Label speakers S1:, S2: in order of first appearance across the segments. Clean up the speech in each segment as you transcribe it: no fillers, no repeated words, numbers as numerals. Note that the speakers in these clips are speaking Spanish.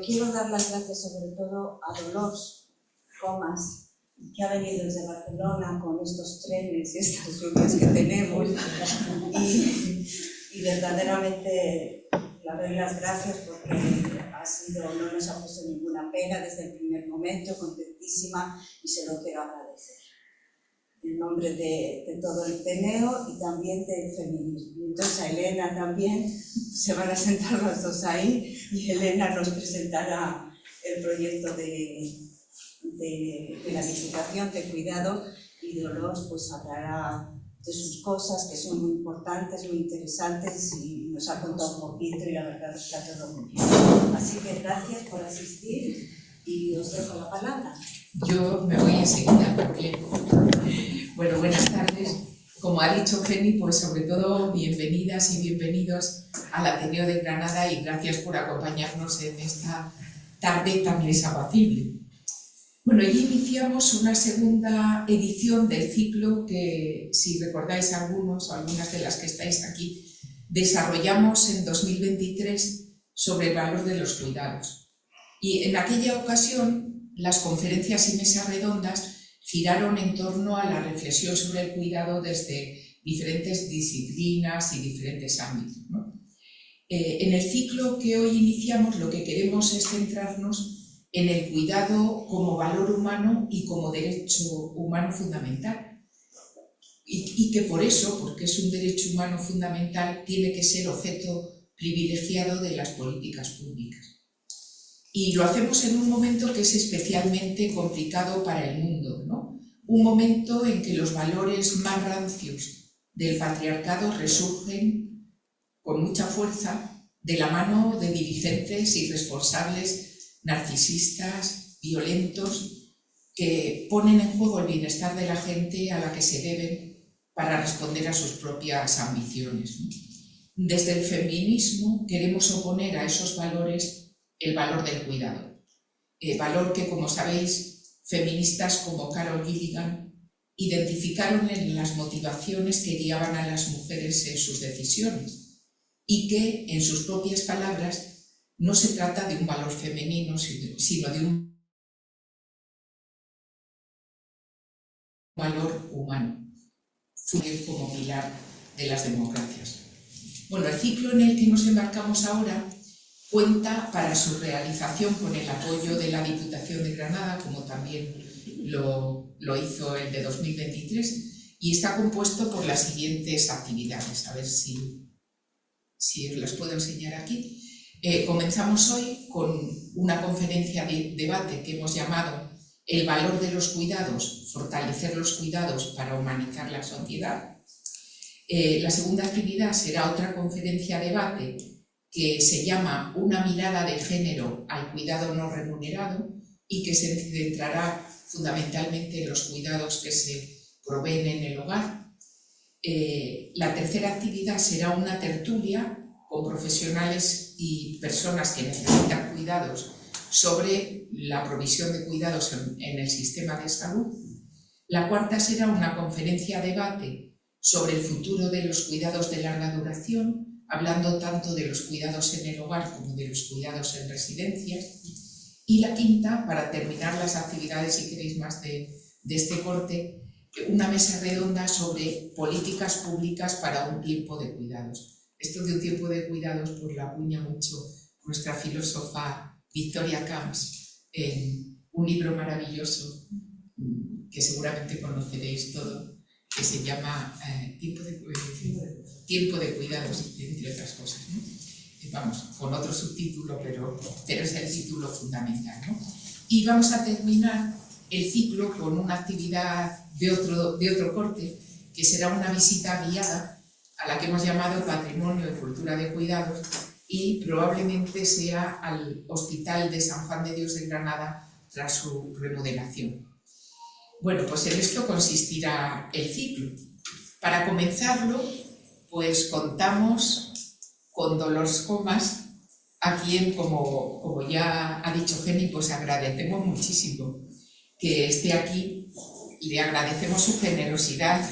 S1: quiero dar las gracias sobre todo a Dolors Comas, que ha venido desde Barcelona con estos trenes y estas lluvias que tenemos, y verdaderamente le doy las gracias porque no nos ha puesto ninguna pena desde el primer momento, contentísima, y se lo quiero agradecer en nombre de todo el PENEO y también del feminismo. Y entonces a Elena también, se van a sentar los dos ahí, y Elena nos presentará el proyecto de la licitación de cuidado, y Dolores pues hablará de sus cosas, que son muy importantes, muy interesantes, y nos ha contado un poquito y la verdad está todo muy bien. Así que gracias por asistir y os dejo la palabra.
S2: Yo me voy enseguida porque, bueno, buenas tardes. Como ha dicho Jenny, pues sobre todo bienvenidas y bienvenidos al Ateneo de Granada y gracias por acompañarnos en esta tarde tan desapacible. Bueno, y iniciamos una segunda edición del ciclo que, si recordáis algunos o algunas de las que estáis aquí, desarrollamos en 2023 sobre el valor de los cuidados. Y en aquella ocasión, las conferencias y mesas redondas giraron en torno a la reflexión sobre el cuidado desde diferentes disciplinas y diferentes ámbitos, ¿no? En el ciclo que hoy iniciamos, lo que queremos es centrarnos en el cuidado como valor humano y como derecho humano fundamental. Y que por eso, porque es un derecho humano fundamental, tiene que ser objeto privilegiado de las políticas públicas. Y lo hacemos en un momento que es especialmente complicado para el mundo, ¿no? Un momento en que los valores más rancios del patriarcado resurgen con mucha fuerza de la mano de dirigentes irresponsables, narcisistas, violentos, que ponen en juego el bienestar de la gente a la que se deben para responder a sus propias ambiciones, ¿no? Desde el feminismo queremos oponer a esos valores el valor del cuidado, valor que, como sabéis, feministas como Carol Gilligan identificaron en las motivaciones que guiaban a las mujeres en sus decisiones y que, en sus propias palabras, no se trata de un valor femenino, sino de un valor humano, como pilar de las democracias. Bueno, el ciclo en el que nos embarcamos ahora cuenta para su realización con el apoyo de la Diputación de Granada, como también lo hizo el de 2023, y está compuesto por las siguientes actividades. A ver si os las puedo enseñar aquí. Comenzamos hoy con una conferencia de debate que hemos llamado El valor de los cuidados, fortalecer los cuidados para humanizar la sociedad. La segunda actividad será otra conferencia de debate que se llama Una mirada de género al cuidado no remunerado y que se centrará fundamentalmente en los cuidados que se proveen en el hogar. La tercera actividad será una tertulia con profesionales y personas que necesitan cuidados sobre la provisión de cuidados en el sistema de salud. La cuarta será una conferencia debate sobre el futuro de los cuidados de larga duración, hablando tanto de los cuidados en el hogar como de los cuidados en residencias. Y la quinta, para terminar las actividades, si queréis más de este corte, una mesa redonda sobre políticas públicas para un tiempo de cuidados. Esto de un tiempo de cuidados pues lo acuña mucho nuestra filósofa Victoria Camps en un libro maravilloso que seguramente conoceréis todo, que se llama Tiempo de cuidados, entre otras cosas, ¿no? Vamos, con otro subtítulo, pero es el título fundamental, ¿no? Y vamos a terminar el ciclo con una actividad de otro corte, que será una visita guiada a la que hemos llamado Patrimonio y Cultura de Cuidados, y probablemente sea al Hospital de San Juan de Dios de Granada tras su remodelación. Bueno, pues en esto consistirá el ciclo. Para comenzarlo, pues contamos con Dolors Comas, a quien, como ya ha dicho Jenny, pues agradecemos muchísimo que esté aquí. Le agradecemos su generosidad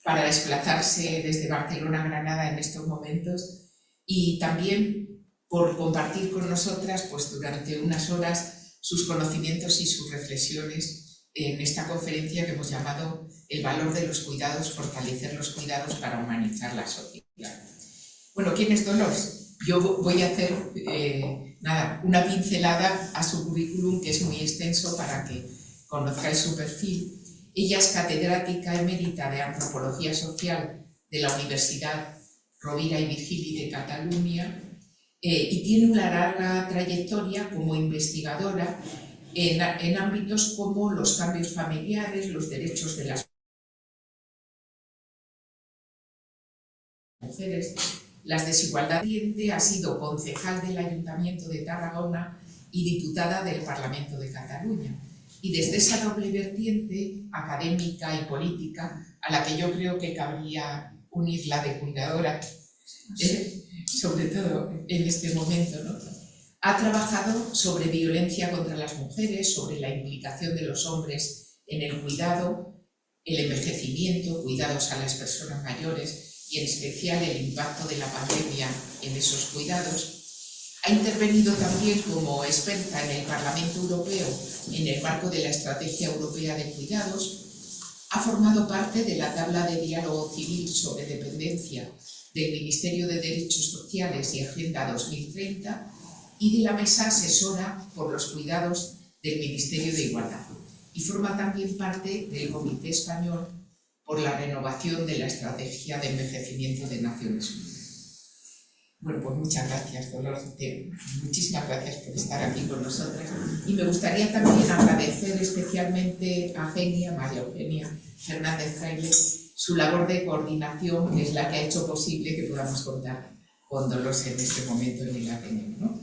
S2: para desplazarse desde Barcelona a Granada en estos momentos, y también por compartir con nosotras pues, durante unas horas sus conocimientos y sus reflexiones en esta conferencia que hemos llamado El valor de los cuidados, fortalecer los cuidados para humanizar la sociedad. Bueno, ¿quién es Dolors? Yo voy a hacer una pincelada a su currículum, que es muy extenso para que conozcáis su perfil. Ella es catedrática emérita de Antropología Social de la Universidad Rovira i Virgili de Cataluña y tiene una larga trayectoria como investigadora en ámbitos como los cambios familiares, los derechos de las mujeres, las desigualdades. Ha sido concejal del Ayuntamiento de Tarragona y diputada del Parlamento de Cataluña. Y desde esa doble vertiente académica y política, a la que yo creo que cabría unirla de cuidadora, sobre todo en este momento, ¿no? Ha trabajado sobre violencia contra las mujeres, sobre la implicación de los hombres en el cuidado, el envejecimiento, cuidados a las personas mayores y en especial el impacto de la pandemia en esos cuidados. Ha intervenido también como experta en el Parlamento Europeo en el marco de la Estrategia Europea de Cuidados. Ha formado parte de la tabla de diálogo civil sobre dependencia del Ministerio de Derechos Sociales y Agenda 2030 y de la mesa asesora por los cuidados del Ministerio de Igualdad. Y forma también parte del Comité Español por la renovación de la Estrategia de Envejecimiento de Naciones Unidas. Bueno, pues muchas gracias, Dolores. Muchísimas gracias por estar aquí con nosotras. Y me gustaría también agradecer especialmente a María Eugenia Fernández Fraile, su labor de coordinación, que es la que ha hecho posible que podamos contar con Dolores en este momento en el Ateneo, ¿no?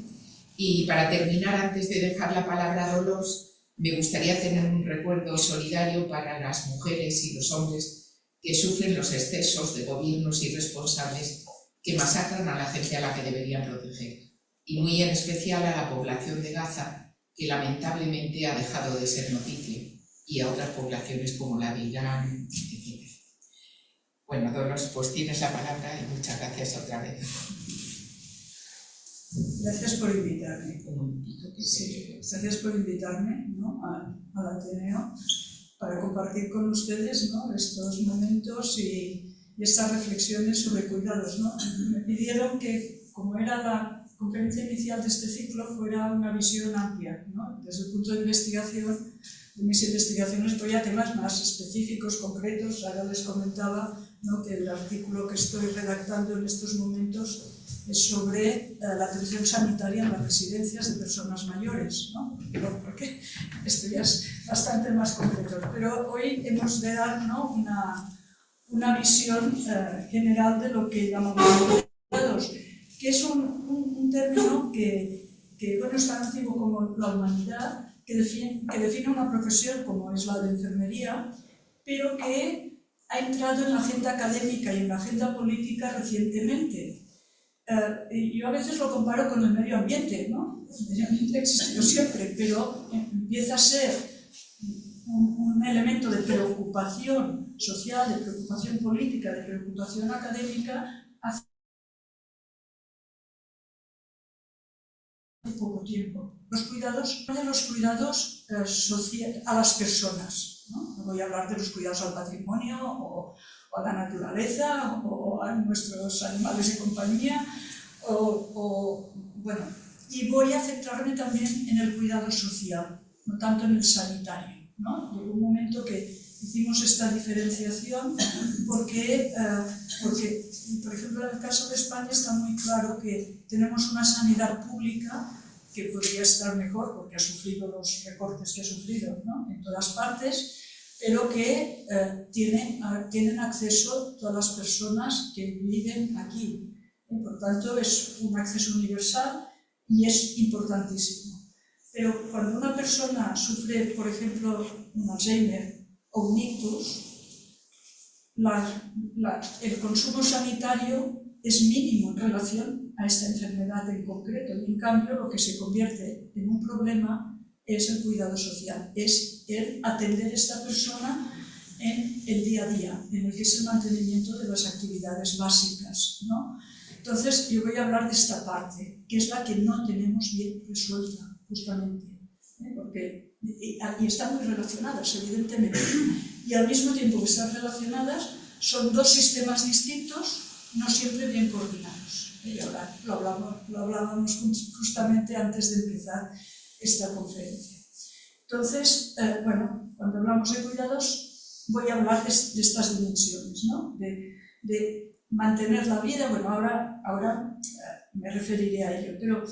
S2: Y para terminar, antes de dejar la palabra a Dolores, me gustaría tener un recuerdo solidario para las mujeres y los hombres que sufren los excesos de gobiernos irresponsables que masacran a la gente a la que deberían proteger, y muy en especial a la población de Gaza, que lamentablemente ha dejado de ser noticia, y a otras poblaciones como la de Irán, etc. Bueno, Dolores, pues tienes la palabra y muchas gracias otra vez.
S3: Gracias por invitarme. Sí, gracias por invitarme, ¿no?, al Ateneo para compartir con ustedes, ¿no?, estos momentos y estas reflexiones sobre cuidados, ¿no? Me pidieron que, como era la conferencia inicial de este ciclo, fuera una visión amplia, ¿no? Desde el punto de investigación, de mis investigaciones voy a temas más específicos, concretos. Ahora les comentaba, ¿no?, que el artículo que estoy redactando en estos momentos es sobre la atención sanitaria en las residencias de personas mayores, ¿no? Porque esto ya es bastante más concreto. Pero hoy hemos de dar, ¿no?, una visión general de lo que llamamos cuidados, que es un término que bueno, es tan antiguo como la humanidad, que define una profesión como es la de enfermería, pero que ha entrado en la agenda académica y en la agenda política recientemente. Yo a veces lo comparo con el medio ambiente, ¿no? El medio ambiente ha existido siempre, pero empieza a ser un elemento de preocupación social, de preocupación política, de preocupación académica hace poco tiempo. Los cuidados a las personas, ¿no? No voy a hablar de los cuidados al patrimonio o a la naturaleza o a nuestros animales de compañía bueno, y voy a centrarme también en el cuidado social, no tanto en el sanitario, ¿no? Llegó un momento que hicimos esta diferenciación porque, por ejemplo, en el caso de España está muy claro que tenemos una sanidad pública que podría estar mejor porque ha sufrido los recortes que ha sufrido, ¿no?, en todas partes, pero que tienen acceso todas las personas que viven aquí. Por tanto, es un acceso universal y es importantísimo. Pero cuando una persona sufre, por ejemplo, un Alzheimer o un ictus, el consumo sanitario es mínimo en relación a esta enfermedad en concreto, y en cambio lo que se convierte en un problema es el cuidado social, es el atender a esta persona en el día a día, en el que es el mantenimiento de las actividades básicas, ¿no? Entonces, yo voy a hablar de esta parte, que es la que no tenemos bien resuelta, justamente, porque y están muy relacionadas, evidentemente, y al mismo tiempo que están relacionadas, son dos sistemas distintos, no siempre bien coordinados. Y ahora lo hablábamos justamente antes de empezar esta conferencia. Entonces, bueno, cuando hablamos de cuidados, voy a hablar de estas dimensiones, ¿no? De mantener la vida. Bueno, ahora me referiré a ello, pero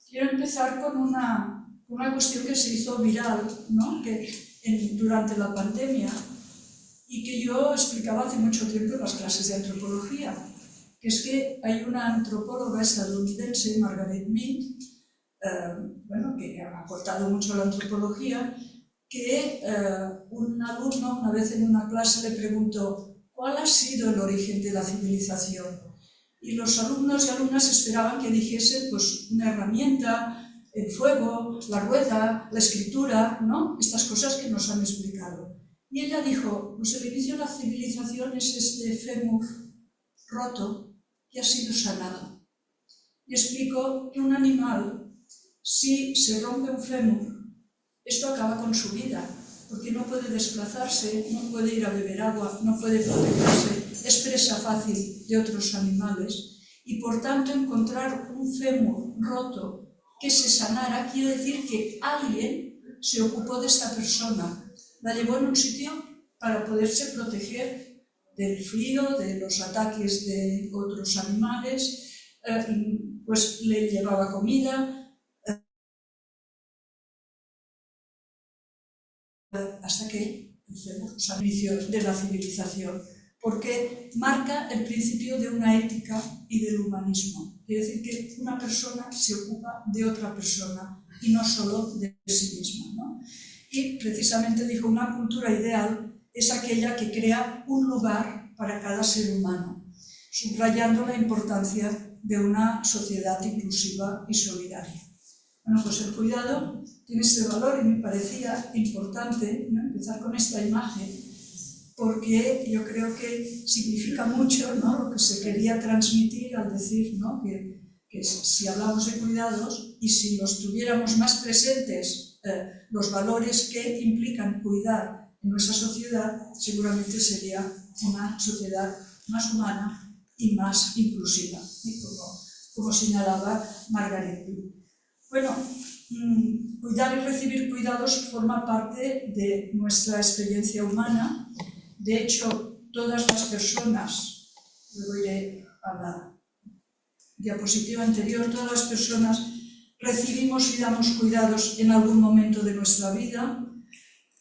S3: quiero empezar con una cuestión que se hizo viral, ¿no? Durante la pandemia, y que yo explicaba hace mucho tiempo en las clases de antropología, que es que hay una antropóloga estadounidense, Margaret Mead, bueno, que ha aportado mucho a la antropología, que un alumno una vez en una clase le preguntó ¿cuál ha sido el origen de la civilización? Y los alumnos y alumnas esperaban que dijese pues, una herramienta, el fuego, la rueda, la escritura, ¿no? Estas cosas que nos han explicado. Y ella dijo, pues el inicio de la civilización es este fémur roto que ha sido sanado. Y explicó que un animal, si se rompe un fémur, esto acaba con su vida, porque no puede desplazarse, no puede ir a beber agua, no puede protegerse, es presa fácil de otros animales, y por tanto encontrar un fémur roto que se sanara quiere decir que alguien se ocupó de esta persona, la llevó en un sitio para poderse proteger del frío, de los ataques de otros animales, pues le llevaba comida, hasta que el inicio de la civilización, porque marca el principio de una ética y del humanismo. Quiere decir que una persona se ocupa de otra persona y no solo de sí misma, ¿no? Y precisamente dijo, una cultura ideal es aquella que crea un lugar para cada ser humano, subrayando la importancia de una sociedad inclusiva y solidaria. Bueno, pues el cuidado tiene este valor y me parecía importante, ¿no?, empezar con esta imagen, porque yo creo que significa mucho, ¿no?, lo que se quería transmitir al decir, ¿no?, que si hablamos de cuidados y si los tuviéramos más presentes, los valores que implican cuidar en nuestra sociedad, seguramente sería una sociedad más humana y más inclusiva, ¿sí?, como señalaba Margaret Mead. Bueno, cuidar y recibir cuidados forma parte de nuestra experiencia humana. De hecho, todas las personas, luego iré a la diapositiva anterior, todas las personas recibimos y damos cuidados en algún momento de nuestra vida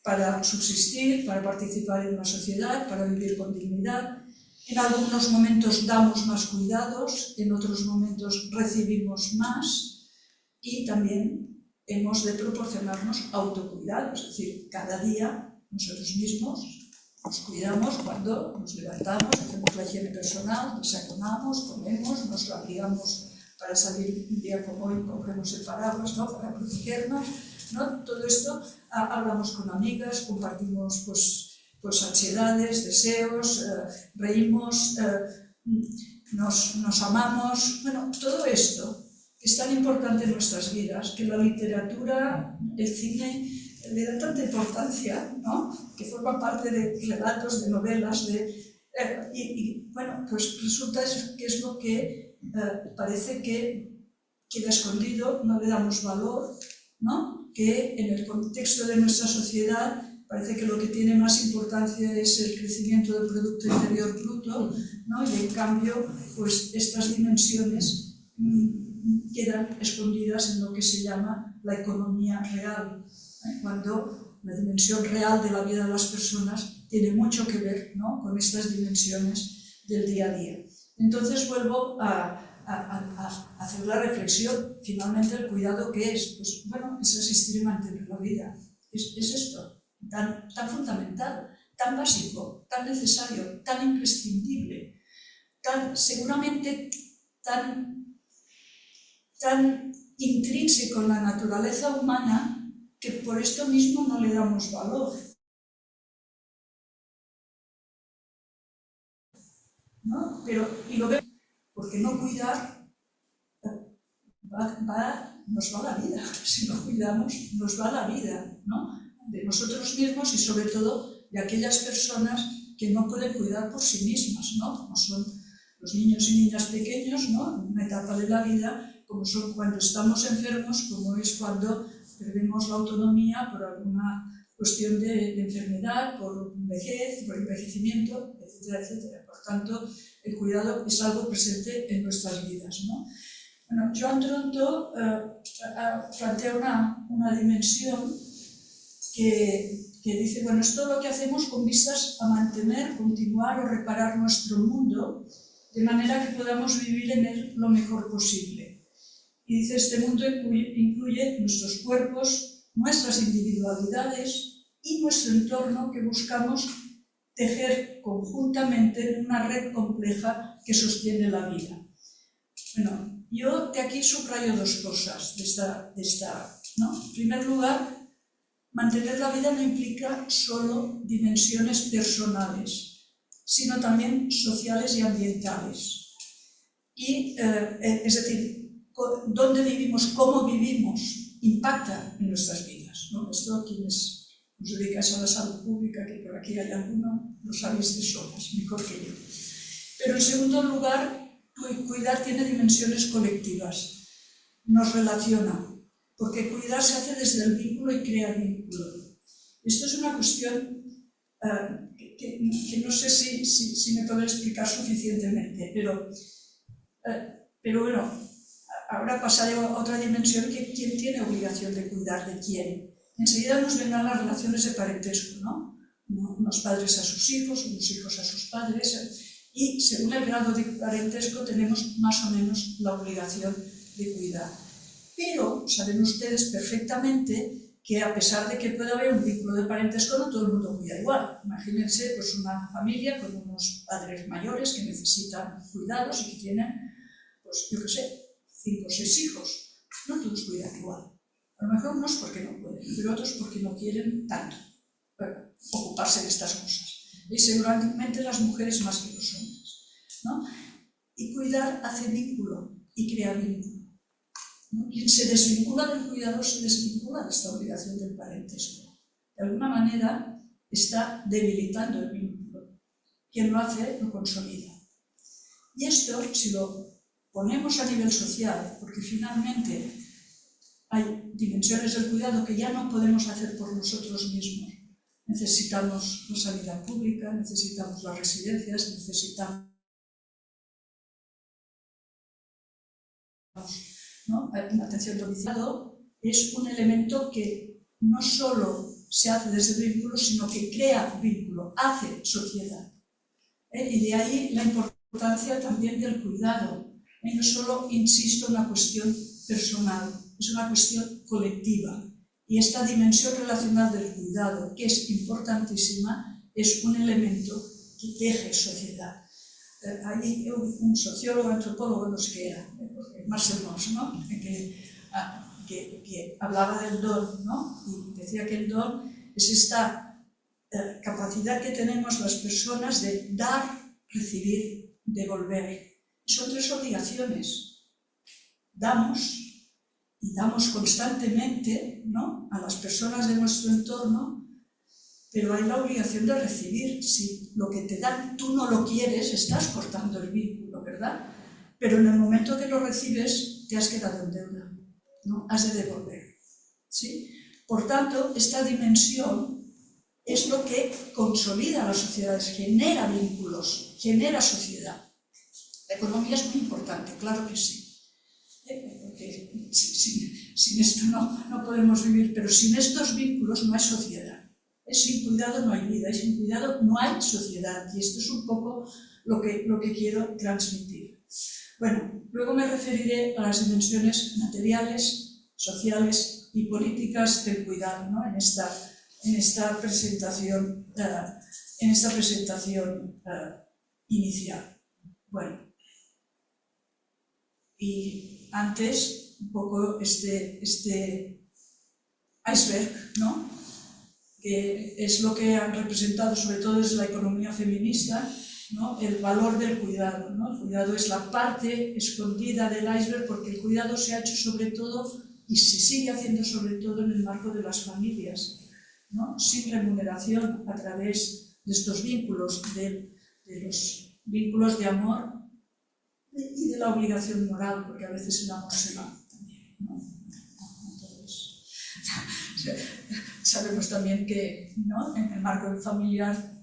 S3: para subsistir, para participar en una sociedad, para vivir con dignidad. En algunos momentos damos más cuidados, en otros momentos recibimos más. Y también hemos de proporcionarnos autocuidado, es decir, cada día nosotros mismos nos cuidamos cuando nos levantamos, hacemos la higiene personal, desayunamos, comemos, nos abrigamos para salir un día como hoy, cogemos el paraguas, ¿no?, para protegernos, ¿no? Todo esto, hablamos con amigas, compartimos pues ansiedades, deseos, reímos, nos amamos, bueno, todo esto es tan importante en nuestras vidas, que la literatura, el cine, le da tanta importancia, ¿no?, que forma parte de relatos, de novelas, y bueno, pues resulta que es lo que parece que queda escondido, no le damos valor, ¿no?, que en el contexto de nuestra sociedad parece que lo que tiene más importancia es el crecimiento del Producto Interior Bruto, ¿no?, y en cambio, pues estas dimensiones quedan escondidas en lo que se llama la economía real, cuando la dimensión real de la vida de las personas tiene mucho que ver, ¿no?, con estas dimensiones del día a día. Entonces vuelvo a hacer la reflexión, finalmente el cuidado ¿qué es? Pues bueno, es asistir y mantener la vida, es esto, tan fundamental, tan básico, tan necesario, tan imprescindible, seguramente tan intrínseco en la naturaleza humana, que por esto mismo no le damos valor, ¿no? Pero, y lo vemos, porque no cuidar nos va la vida. Si no cuidamos, nos va la vida, ¿no? De nosotros mismos y sobre todo de aquellas personas que no pueden cuidar por sí mismas, ¿no? Como son los niños y niñas pequeños, ¿no? En una etapa de la vida, como son cuando estamos enfermos, como es cuando perdemos la autonomía por alguna cuestión de enfermedad, por vejez, por envejecimiento, etcétera, etcétera. Por tanto, el cuidado es algo presente en nuestras vidas, ¿no? Bueno, Joan Tronto plantea una dimensión que dice, bueno, es todo lo que hacemos con vistas a mantener, continuar o reparar nuestro mundo de manera que podamos vivir en él lo mejor posible. Y dice, este mundo incluye nuestros cuerpos, nuestras individualidades y nuestro entorno que buscamos tejer conjuntamente en una red compleja que sostiene la vida. Bueno, yo de aquí subrayo dos cosas de esta, ¿no? En primer lugar, mantener la vida no implica solo dimensiones personales, sino también sociales y ambientales. Y, es decir, dónde vivimos, cómo vivimos, impacta en nuestras vidas, ¿no? Esto quienes os dedicáis a la salud pública, que por aquí hay alguno, lo sabéis de sobras, mejor que yo. Pero en segundo lugar, cuidar tiene dimensiones colectivas, nos relaciona, porque cuidar se hace desde el vínculo y crea vínculo. Esto es una cuestión que no sé si me podré explicar suficientemente, pero bueno, ahora pasaré a otra dimensión, que quién tiene obligación de cuidar de quién. Enseguida nos vendrán las relaciones de parentesco, ¿no? Unos padres a sus hijos, unos hijos a sus padres, y según el grado de parentesco tenemos más o menos la obligación de cuidar. Pero saben ustedes perfectamente que a pesar de que pueda haber un vínculo de parentesco, no todo el mundo cuida igual. Imagínense pues, una familia con unos padres mayores que necesitan cuidados y que tienen, pues yo qué sé, 5 o 6 hijos. No todos cuidan igual. A lo mejor unos porque no pueden, pero otros porque no quieren tanto ocuparse de estas cosas. Y seguramente las mujeres más que los hombres, ¿no? Y cuidar hace vínculo y crea vínculo, ¿no? Quien se desvincula del cuidado se desvincula de esta obligación del parentesco. De alguna manera está debilitando el vínculo. Quien lo hace lo consolida. Y esto, si lo ponemos a nivel social, porque finalmente hay dimensiones del cuidado que ya no podemos hacer por nosotros mismos. Necesitamos la sanidad pública, necesitamos las residencias, necesitamos, ¿no? La atención domiciliaria es un elemento que no solo se hace desde el vínculo, sino que crea vínculo, hace sociedad. Y de ahí la importancia también del cuidado. No solo, insisto, una cuestión personal, es una cuestión colectiva. Y esta dimensión relacional del cuidado, que es importantísima, es un elemento que teje sociedad. Hay un sociólogo, antropólogo, no sé qué era, Marcel Mauss, ¿no? que hablaba del don, ¿no? Y decía que el don es esta capacidad que tenemos las personas de dar, recibir, devolver. Son 3 obligaciones. Damos, y damos constantemente, ¿no? A las personas de nuestro entorno, pero hay la obligación de recibir. Si lo que te dan tú no lo quieres, estás cortando el vínculo, ¿verdad? Pero en el momento que lo recibes, te has quedado en deuda, ¿no? Has de devolver, ¿sí? Por tanto, esta dimensión es lo que consolida las sociedades, genera vínculos, genera sociedad. La economía es muy importante, claro que sí. Porque sin esto no podemos vivir, pero sin estos vínculos no hay sociedad. Sin cuidado no hay vida, y sin cuidado no hay sociedad, y esto es un poco lo que quiero transmitir. Bueno, luego me referiré a las dimensiones materiales, sociales y políticas del cuidado, ¿no? en esta presentación inicial. Bueno, y antes, un poco este iceberg, ¿no? Que es lo que han representado sobre todo desde la economía feminista, ¿no? El valor del cuidado, ¿no? El cuidado es la parte escondida del iceberg porque el cuidado se ha hecho sobre todo y se sigue haciendo sobre todo en el marco de las familias, ¿no? Sin remuneración, a través de estos vínculos, de los vínculos de amor y de la obligación moral, porque a veces el amor se va también, ¿no? Entonces, sabemos también que, ¿no?, en el marco familiar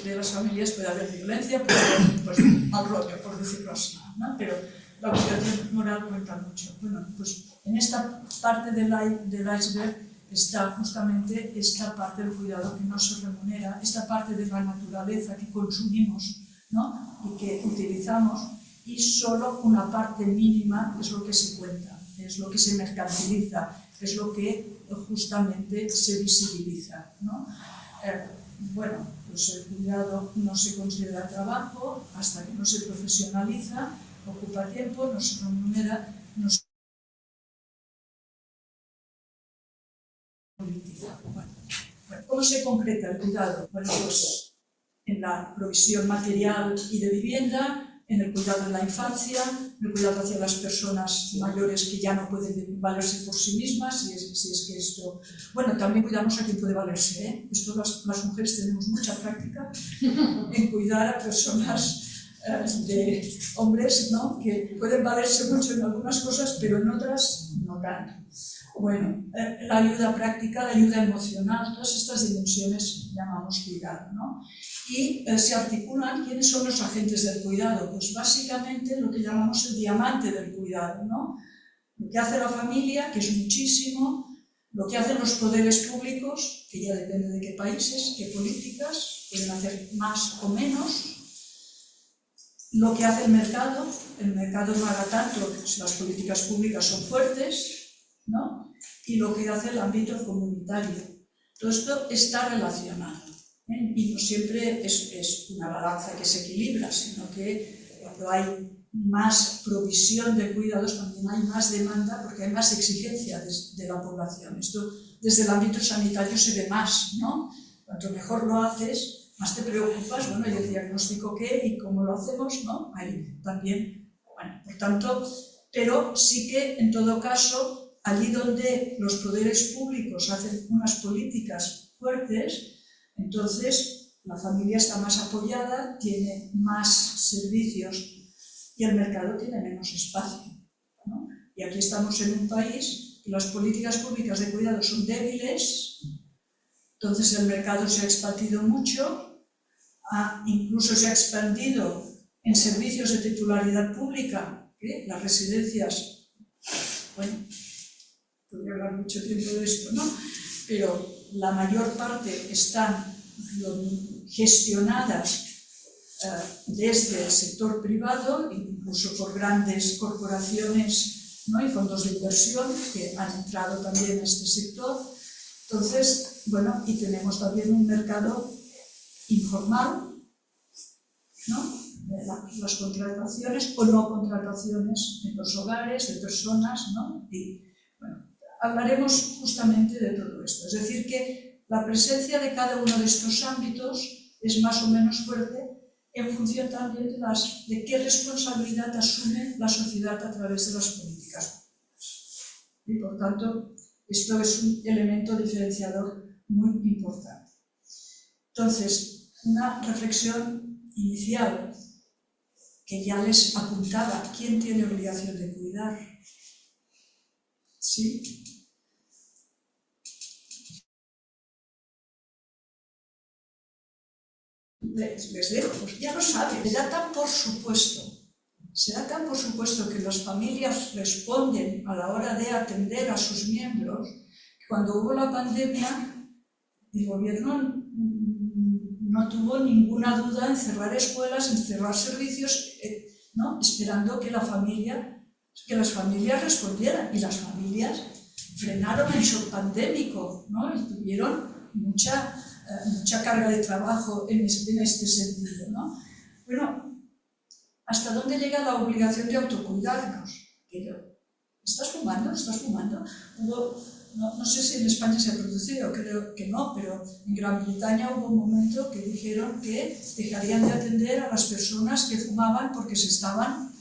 S3: de las familias puede haber violencia, puede haber, pues, mal rollo, por decirlo así, ¿no? Pero la obligación moral cuenta mucho. Bueno, pues en esta parte del iceberg está justamente esta parte del cuidado que no se remunera, esta parte de la naturaleza que consumimos, ¿no?, y que utilizamos, y solo una parte mínima es lo que se cuenta, es lo que se mercantiliza, es lo que justamente se visibiliza, ¿no? Bueno, pues el cuidado no se considera trabajo hasta que no se profesionaliza, ocupa tiempo, no se remunera, no se politiza. Bueno, ¿cómo se concreta el cuidado? Bueno, pues en la provisión material y de vivienda, en el cuidado de la infancia, en el cuidado hacia las personas mayores que ya no pueden valerse por sí mismas, si es que esto... Bueno, también cuidamos a quien puede valerse, ¿eh? Esto las mujeres tenemos mucha práctica en cuidar a personas de hombres, ¿no?, que pueden valerse mucho en algunas cosas, pero en otras no tanto. Bueno, la ayuda práctica, la ayuda emocional, todas estas dimensiones llamamos cuidado, ¿no? Y se articulan quiénes son los agentes del cuidado. Pues básicamente lo que llamamos el diamante del cuidado, ¿no? Lo que hace la familia, que es muchísimo, lo que hacen los poderes públicos, que ya depende de qué países, qué políticas, pueden hacer más o menos, lo que hace el mercado no hará tanto si las políticas públicas son fuertes, ¿no?, y lo que hace el ámbito comunitario. Todo esto está relacionado, ¿eh? Y no siempre es una balanza que se equilibra, sino que cuando hay más provisión de cuidados también hay más demanda porque hay más exigencia de la población. Esto desde el ámbito sanitario se ve más, ¿no? Cuanto mejor lo haces, más te preocupas, bueno, ¿y el diagnóstico qué? ¿Y cómo lo hacemos? ¿No? Ahí también, bueno, por tanto, pero sí que en todo caso, allí donde los poderes públicos hacen unas políticas fuertes, entonces la familia está más apoyada, tiene más servicios y el mercado tiene menos espacio, ¿no? Y aquí estamos en un país que las políticas públicas de cuidado son débiles, entonces el mercado se ha expandido mucho, incluso se ha expandido en servicios de titularidad pública, ¿eh? Las residencias, bueno, podría hablar mucho tiempo de esto, ¿no? Pero la mayor parte están gestionadas desde el sector privado, incluso por grandes corporaciones, ¿no?, y fondos de inversión que han entrado también en este sector. Entonces, bueno, y tenemos también un mercado informal, ¿no?, las contrataciones o no contrataciones en los hogares de personas, ¿no? Y bueno, hablaremos justamente de todo esto. Es decir, que la presencia de cada uno de estos ámbitos es más o menos fuerte en función también de qué responsabilidad asume la sociedad a través de las políticas públicas. Y por tanto, esto es un elemento diferenciador muy importante. Entonces, una reflexión inicial que ya les apuntaba, ¿quién tiene obligación de cuidar? ¿Sí? Les dejo, pues ya lo saben, se da tan por supuesto que las familias responden a la hora de atender a sus miembros, que cuando hubo la pandemia, el gobierno no tuvo ninguna duda en cerrar escuelas, en cerrar servicios, ¿no?, esperando que las familias respondieran, y las familias frenaron el shock pandémico, ¿no?, y tuvieron mucha carga de trabajo en este sentido, ¿no? Bueno, ¿hasta dónde llega la obligación de autocuidarnos? Que ¿estás fumando? ¿Estás fumando? No sé si en España se ha producido, creo que no, pero en Gran Bretaña hubo un momento que dijeron que dejarían de atender a las personas que fumaban porque se estaban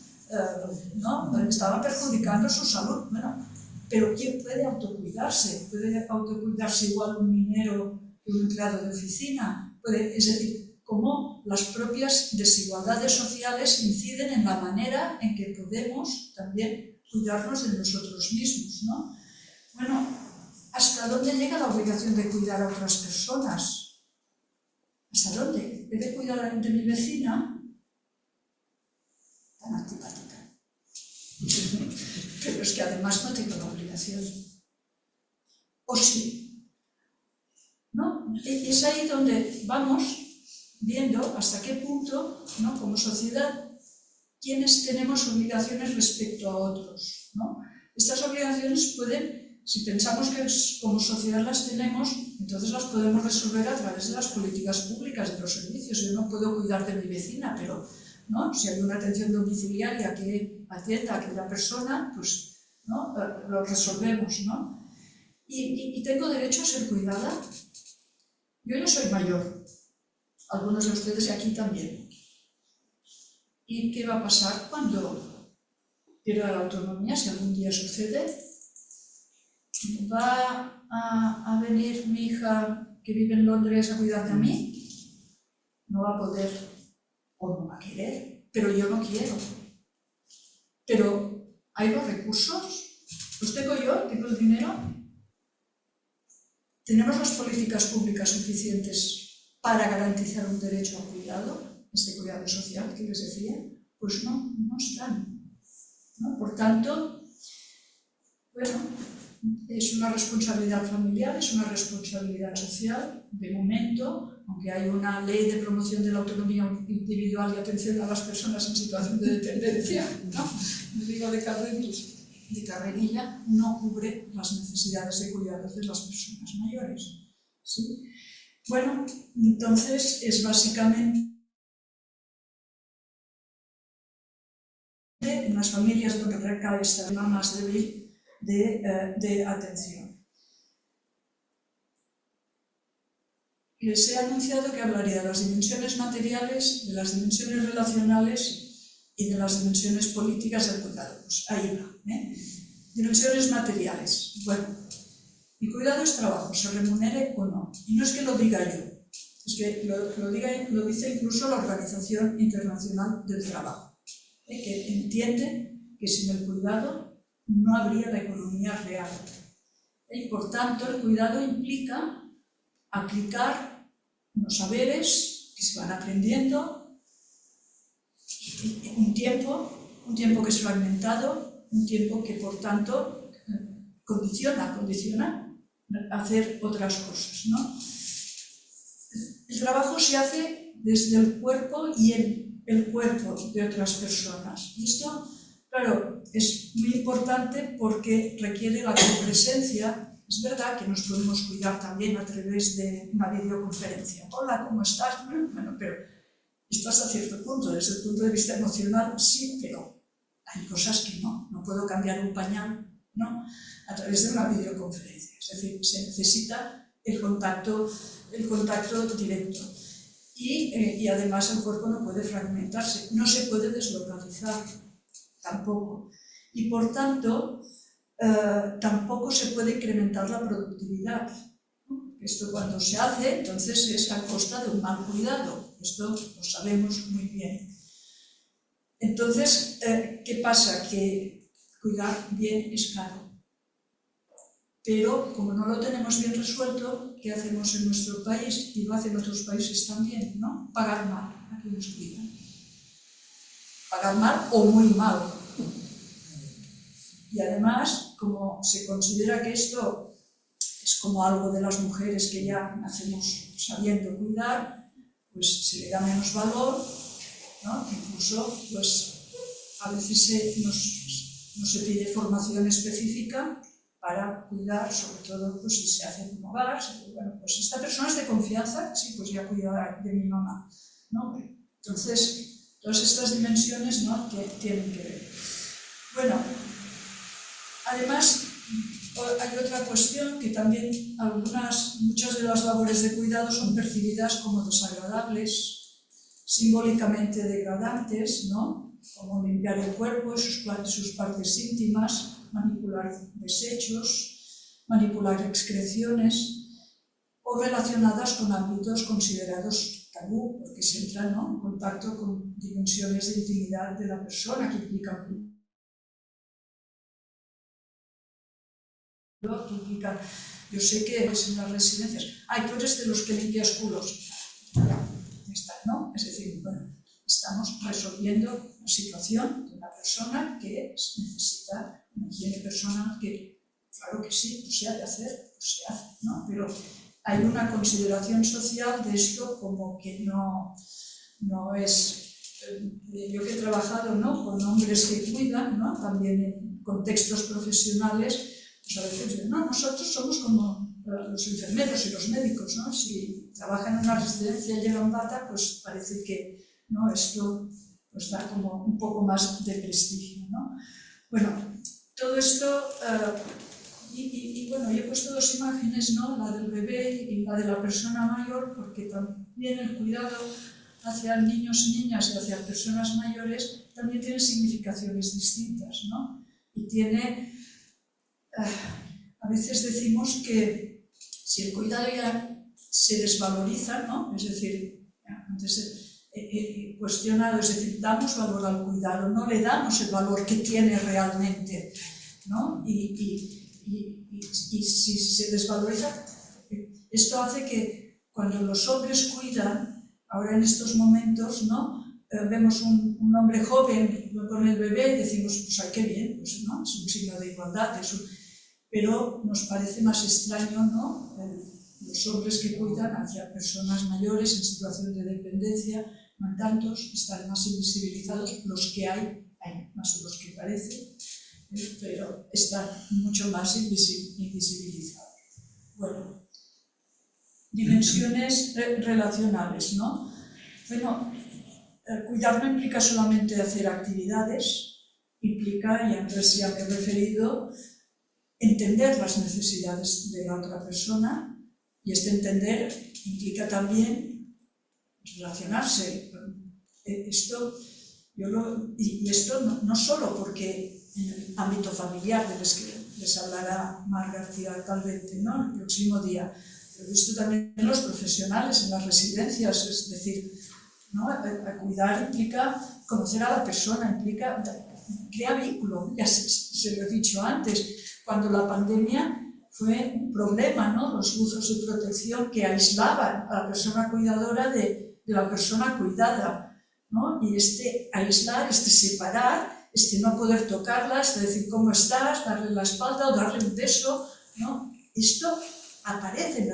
S3: perjudicando su salud. Bueno, pero ¿quién puede autocuidarse? ¿Puede autocuidarse igual un minero que un empleado de oficina? Es decir, cómo las propias desigualdades sociales inciden en la manera en que podemos también cuidarnos de nosotros mismos, ¿no? Bueno, ¿hasta dónde llega la obligación de cuidar a otras personas? ¿Hasta dónde? ¿He de cuidar de mi vecina? Tan antipática. Pero es que además no tengo la obligación. ¿O sí? ¿No? Es ahí donde vamos viendo hasta qué punto, ¿no?, como sociedad, quienes tenemos obligaciones respecto a otros, ¿no? Estas obligaciones pueden, si pensamos que como sociedad las tenemos, entonces las podemos resolver a través de las políticas públicas, de los servicios. Yo no puedo cuidar de mi vecina, pero, ¿no?, si hay una atención domiciliaria que atienda a aquella persona, pues, ¿no?, lo resolvemos, ¿no? ¿Y tengo derecho a ser cuidada? Yo ya soy mayor, algunos de ustedes y aquí también. ¿Y qué va a pasar cuando pierda la autonomía, si algún día sucede? ¿Va a venir mi hija que vive en Londres a cuidar de mí? No va a poder o no va a querer, pero yo no quiero. Pero ¿hay los recursos? ¿Los tengo yo? ¿Tengo el dinero? ¿Tenemos las políticas públicas suficientes para garantizar un derecho al cuidado, este cuidado social que les decía? Pues no están, ¿no? Por tanto, bueno, es una responsabilidad familiar, es una responsabilidad social. De momento, aunque hay una ley de promoción de la autonomía individual y atención a las personas en situación de dependencia, ¿no?, me digo de carrerilla, no cubre las necesidades de cuidados de las personas mayores, ¿sí? Bueno, entonces es básicamente en las familias donde recae esta tema más débil de atención. Les he anunciado que hablaría de las dimensiones materiales, de las dimensiones relacionales y de las dimensiones políticas del cuidado. Pues ahí va, ¿eh? Dimensiones materiales. Bueno, mi cuidado es trabajo, se remunere o no. Y no es que lo diga yo, es que lo dice incluso la Organización Internacional del Trabajo, que entiende que sin el cuidado no habría la economía real. Y por tanto, el cuidado implica aplicar unos saberes que se van aprendiendo, un tiempo que es fragmentado, un tiempo que por tanto condiciona hacer otras cosas, ¿no? El trabajo se hace desde el cuerpo y en el cuerpo de otras personas. Y esto, claro, es muy importante porque requiere la copresencia. Es verdad que nos podemos cuidar también a través de una videoconferencia. Hola, ¿cómo estás? Bueno, pero esto hasta cierto punto, desde el punto de vista emocional, sí, pero hay cosas que no puedo cambiar un pañal, ¿no?, a través de una videoconferencia. Es decir, se necesita el contacto directo. Y además el cuerpo no puede fragmentarse, no se puede deslocalizar tampoco. Y por tanto, tampoco se puede incrementar la productividad. Esto cuando se hace, entonces es a costa de un mal cuidado. Esto lo sabemos muy bien. Entonces, ¿qué pasa? Que cuidar bien es caro. Pero como no lo tenemos bien resuelto, ¿qué hacemos en nuestro país? Y lo hacen otros países también, ¿no? Pagar mal a quien nos cuidan. Pagar mal o muy mal. Y además, como se considera que esto es como algo de las mujeres que ya nacemos sabiendo cuidar, pues se le da menos valor, ¿no? Incluso, pues a veces no se pide formación específica para cuidar, sobre todo pues, si se hace en un hogar. Bueno, pues esta persona es de confianza, sí, pues ya cuidará de mi mamá, ¿no? Entonces, todas estas dimensiones, ¿no?, que tienen que ver. Bueno, Además, hay otra cuestión que también muchas de las labores de cuidado son percibidas como desagradables, simbólicamente degradantes, ¿no? Como limpiar el cuerpo, sus partes íntimas, manipular desechos, manipular excreciones, o relacionadas con ámbitos considerados tabú, porque se entra, ¿no?, en contacto con dimensiones de intimidad de la persona que implican. Yo sé que es en las residencias, tú eres de los que limpias culos. Ya está, ¿no? Es decir, bueno, estamos resolviendo la situación de una persona que necesita una higiene personal que, claro que sí, pues se ha de hacer, pues se hace, ¿no? Pero hay una consideración social de esto como que no es... Yo que he trabajado, ¿no?, con hombres que cuidan, ¿no?, también en contextos profesionales, pues a veces dicen, no, nosotros somos como los enfermeros y los médicos, ¿no? Si trabajan en una residencia y llevan bata, pues parece que, ¿no?, esto pues da como un poco más de prestigio, ¿no? Bueno, todo esto... Y bueno, yo he puesto dos imágenes, ¿no?, la del bebé y la de la persona mayor, porque también el cuidado hacia niños y niñas y hacia personas mayores también tiene significaciones distintas, ¿no? Y tiene... a veces decimos que si el cuidado ya se desvaloriza, ¿no?, es decir, antes he cuestionado, es decir, damos valor al cuidado, no le damos el valor que tiene realmente, ¿no? Y si se desvaloriza, esto hace que cuando los hombres cuidan, ahora en estos momentos, ¿no?, vemos un hombre joven con el bebé y decimos, pues ay, qué bien, pues, ¿no?, es un signo de igualdad, pero nos parece más extraño, ¿no?, los hombres que cuidan hacia personas mayores en situación de dependencia, no hay tantos, están más invisibilizados, los que hay más de los que parece, pero están mucho más invisibilizados. Bueno, dimensiones relacionales, ¿no? Bueno, cuidar no implica solamente hacer actividades, implica, y antes ya me he referido, entender las necesidades de la otra persona, y este entender implica también relacionarse. Esto no solo porque en el ámbito familiar, del que les hablará Mar García Calvete, ¿no?, el próximo día, pero esto también en los profesionales, en las residencias, es decir, ¿no?, a cuidar implica conocer a la persona, implica crear vínculo, ya se lo he dicho antes, cuando la pandemia fue un problema, ¿no?, los usos de protección que aislaban a la persona cuidadora de la persona cuidada, ¿no? Y aislar, separar, no poder tocarla, decir cómo estás, darle la espalda o darle un beso, ¿no? Esto aparece en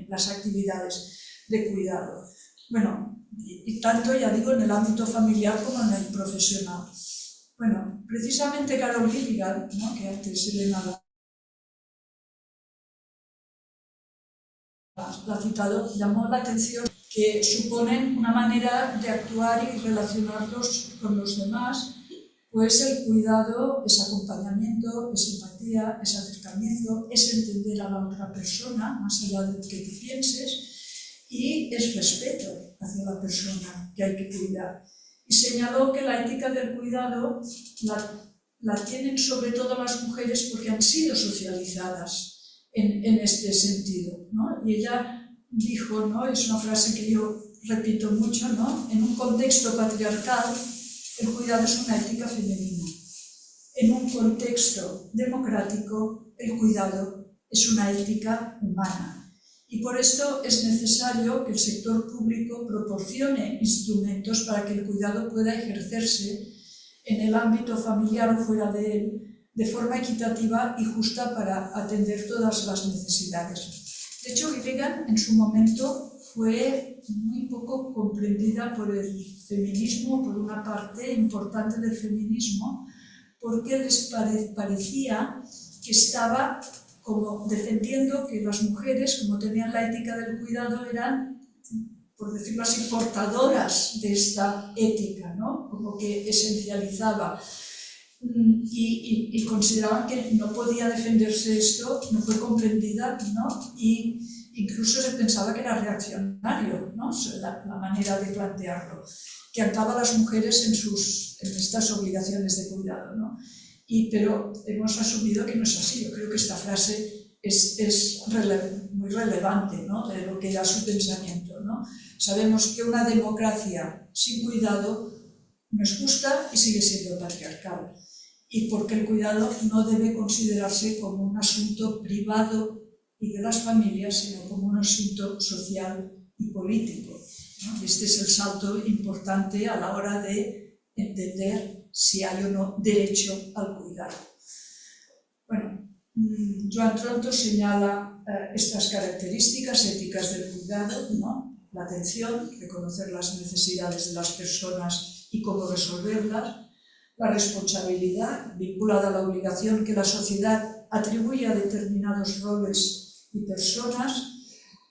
S3: las actividades de cuidado. Bueno, y tanto, ya digo, en el ámbito familiar como en el profesional. Bueno, precisamente Carol Gilligan, ¿no?, que antes Elena la ha citado, llamó la atención que suponen una manera de actuar y relacionarlos con los demás, pues el cuidado es acompañamiento, es empatía, es acercamiento, es entender a la otra persona, más allá de lo que tú pienses, y es respeto hacia la persona que hay que cuidar. Y señaló que la ética del cuidado la tienen sobre todo las mujeres porque han sido socializadas en este sentido, ¿no? Y ella dijo, ¿no?, es una frase que yo repito mucho, ¿no?, en un contexto patriarcal el cuidado es una ética femenina. En un contexto democrático el cuidado es una ética humana. Y por esto es necesario que el sector público proporcione instrumentos para que el cuidado pueda ejercerse en el ámbito familiar o fuera de él, de forma equitativa y justa para atender todas las necesidades. De hecho, Gilligan en su momento fue muy poco comprendida por el feminismo, por una parte importante del feminismo, porque les parecía que estaba como defendiendo que las mujeres, como tenían la ética del cuidado, eran, por decirlo así, portadoras de esta ética, ¿no?, como que esencializaba. y consideraban que no podía defenderse esto, no fue comprendida, ¿no? Y incluso se pensaba que era reaccionario, ¿no? La manera de plantearlo, que anclaba a las mujeres en estas obligaciones de cuidado, ¿no? Pero hemos asumido que no es así. Yo creo que esta frase es muy relevante, ¿no? De lo que era su pensamiento, ¿no? Sabemos que una democracia sin cuidado no es justa y sigue siendo patriarcal. Y porque el cuidado no debe considerarse como un asunto privado y de las familias, sino como un asunto social y político, ¿no? Y este es el salto importante a la hora de entender si hay o no derecho al cuidado. Bueno, Joan Tronto señala estas características éticas del cuidado, ¿no? La atención, reconocer las necesidades de las personas y cómo resolverlas, la responsabilidad vinculada a la obligación que la sociedad atribuye a determinados roles y personas,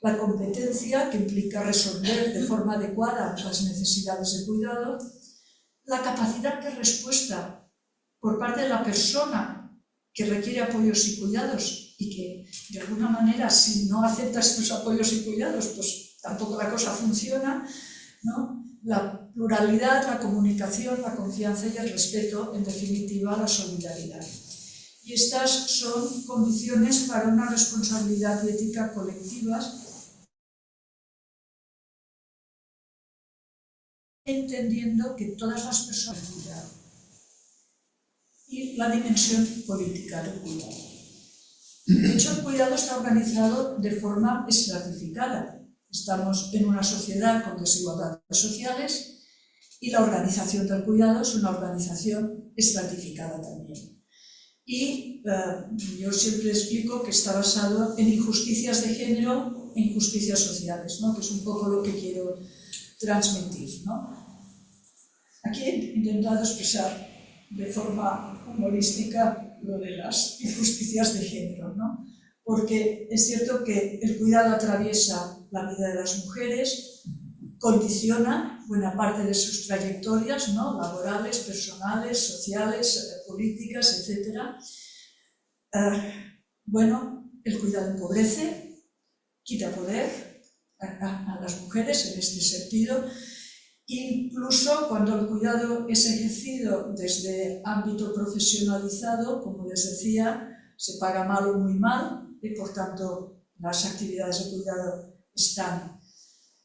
S3: la competencia que implica resolver de forma adecuada las necesidades de cuidado, la capacidad de respuesta por parte de la persona que requiere apoyos y cuidados y que de alguna manera si no acepta estos apoyos y cuidados pues tampoco la cosa funciona, ¿no? La pluralidad, la comunicación, la confianza y el respeto, en definitiva, la solidaridad. Y estas son condiciones para una responsabilidad y ética colectivas, entendiendo que todas las personas cuidan. Y la dimensión política del cuidado. De hecho, el cuidado está organizado de forma estratificada. Estamos en una sociedad con desigualdades sociales y la organización del cuidado es una organización estratificada también. Y yo siempre explico que está basado en injusticias de género e injusticias sociales, ¿no? Que es un poco lo que quiero transmitir, ¿no? Aquí he intentado expresar de forma humorística lo de las injusticias de género, ¿no? Porque es cierto que el cuidado atraviesa la vida de las mujeres, condiciona buena parte de sus trayectorias, ¿no? Laborales, personales, sociales, políticas, etc. Bueno, el cuidado empobrece, quita poder a las mujeres en este sentido. Incluso cuando el cuidado es ejercido desde ámbito profesionalizado, como les decía, se paga mal o muy mal y por tanto las actividades de cuidado están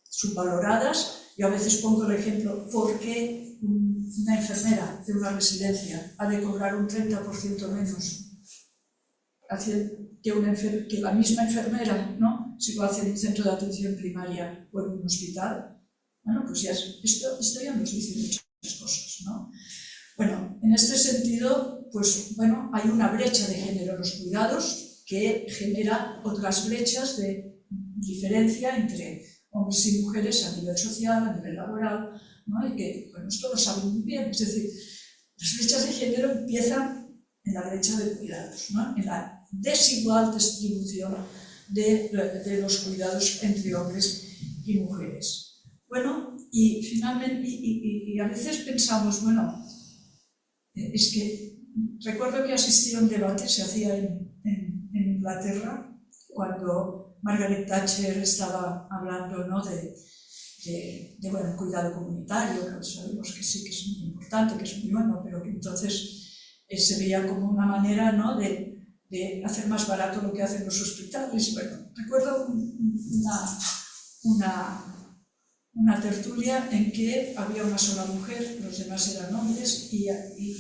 S3: subvaloradas. Yo a veces pongo el ejemplo, ¿por qué una enfermera de una residencia ha de cobrar un 30% menos que la misma enfermera, ¿no? Si lo hace en un centro de atención primaria o en un hospital? Bueno, pues ya esto ya nos dice muchas cosas, ¿no? Bueno, en este sentido, pues bueno, hay una brecha de género en los cuidados que genera otras brechas de diferencia entre hombres y mujeres a nivel social, a nivel laboral, ¿no? Y que, bueno, esto lo saben muy bien, es decir, las brechas de género empiezan en la brecha de cuidados, ¿no? En la desigual distribución de los cuidados entre hombres y mujeres. Bueno, y finalmente, y a veces pensamos, bueno, es que recuerdo que asistí a un debate, se hacía en Inglaterra, cuando Margaret Thatcher estaba hablando, ¿no? Bueno, cuidado comunitario, que sabemos que sí que es muy importante, que es muy bueno, pero que entonces se veía como una manera, ¿no? de hacer más barato lo que hacen los hospitales. Bueno, recuerdo una tertulia en que había una sola mujer, los demás eran hombres, y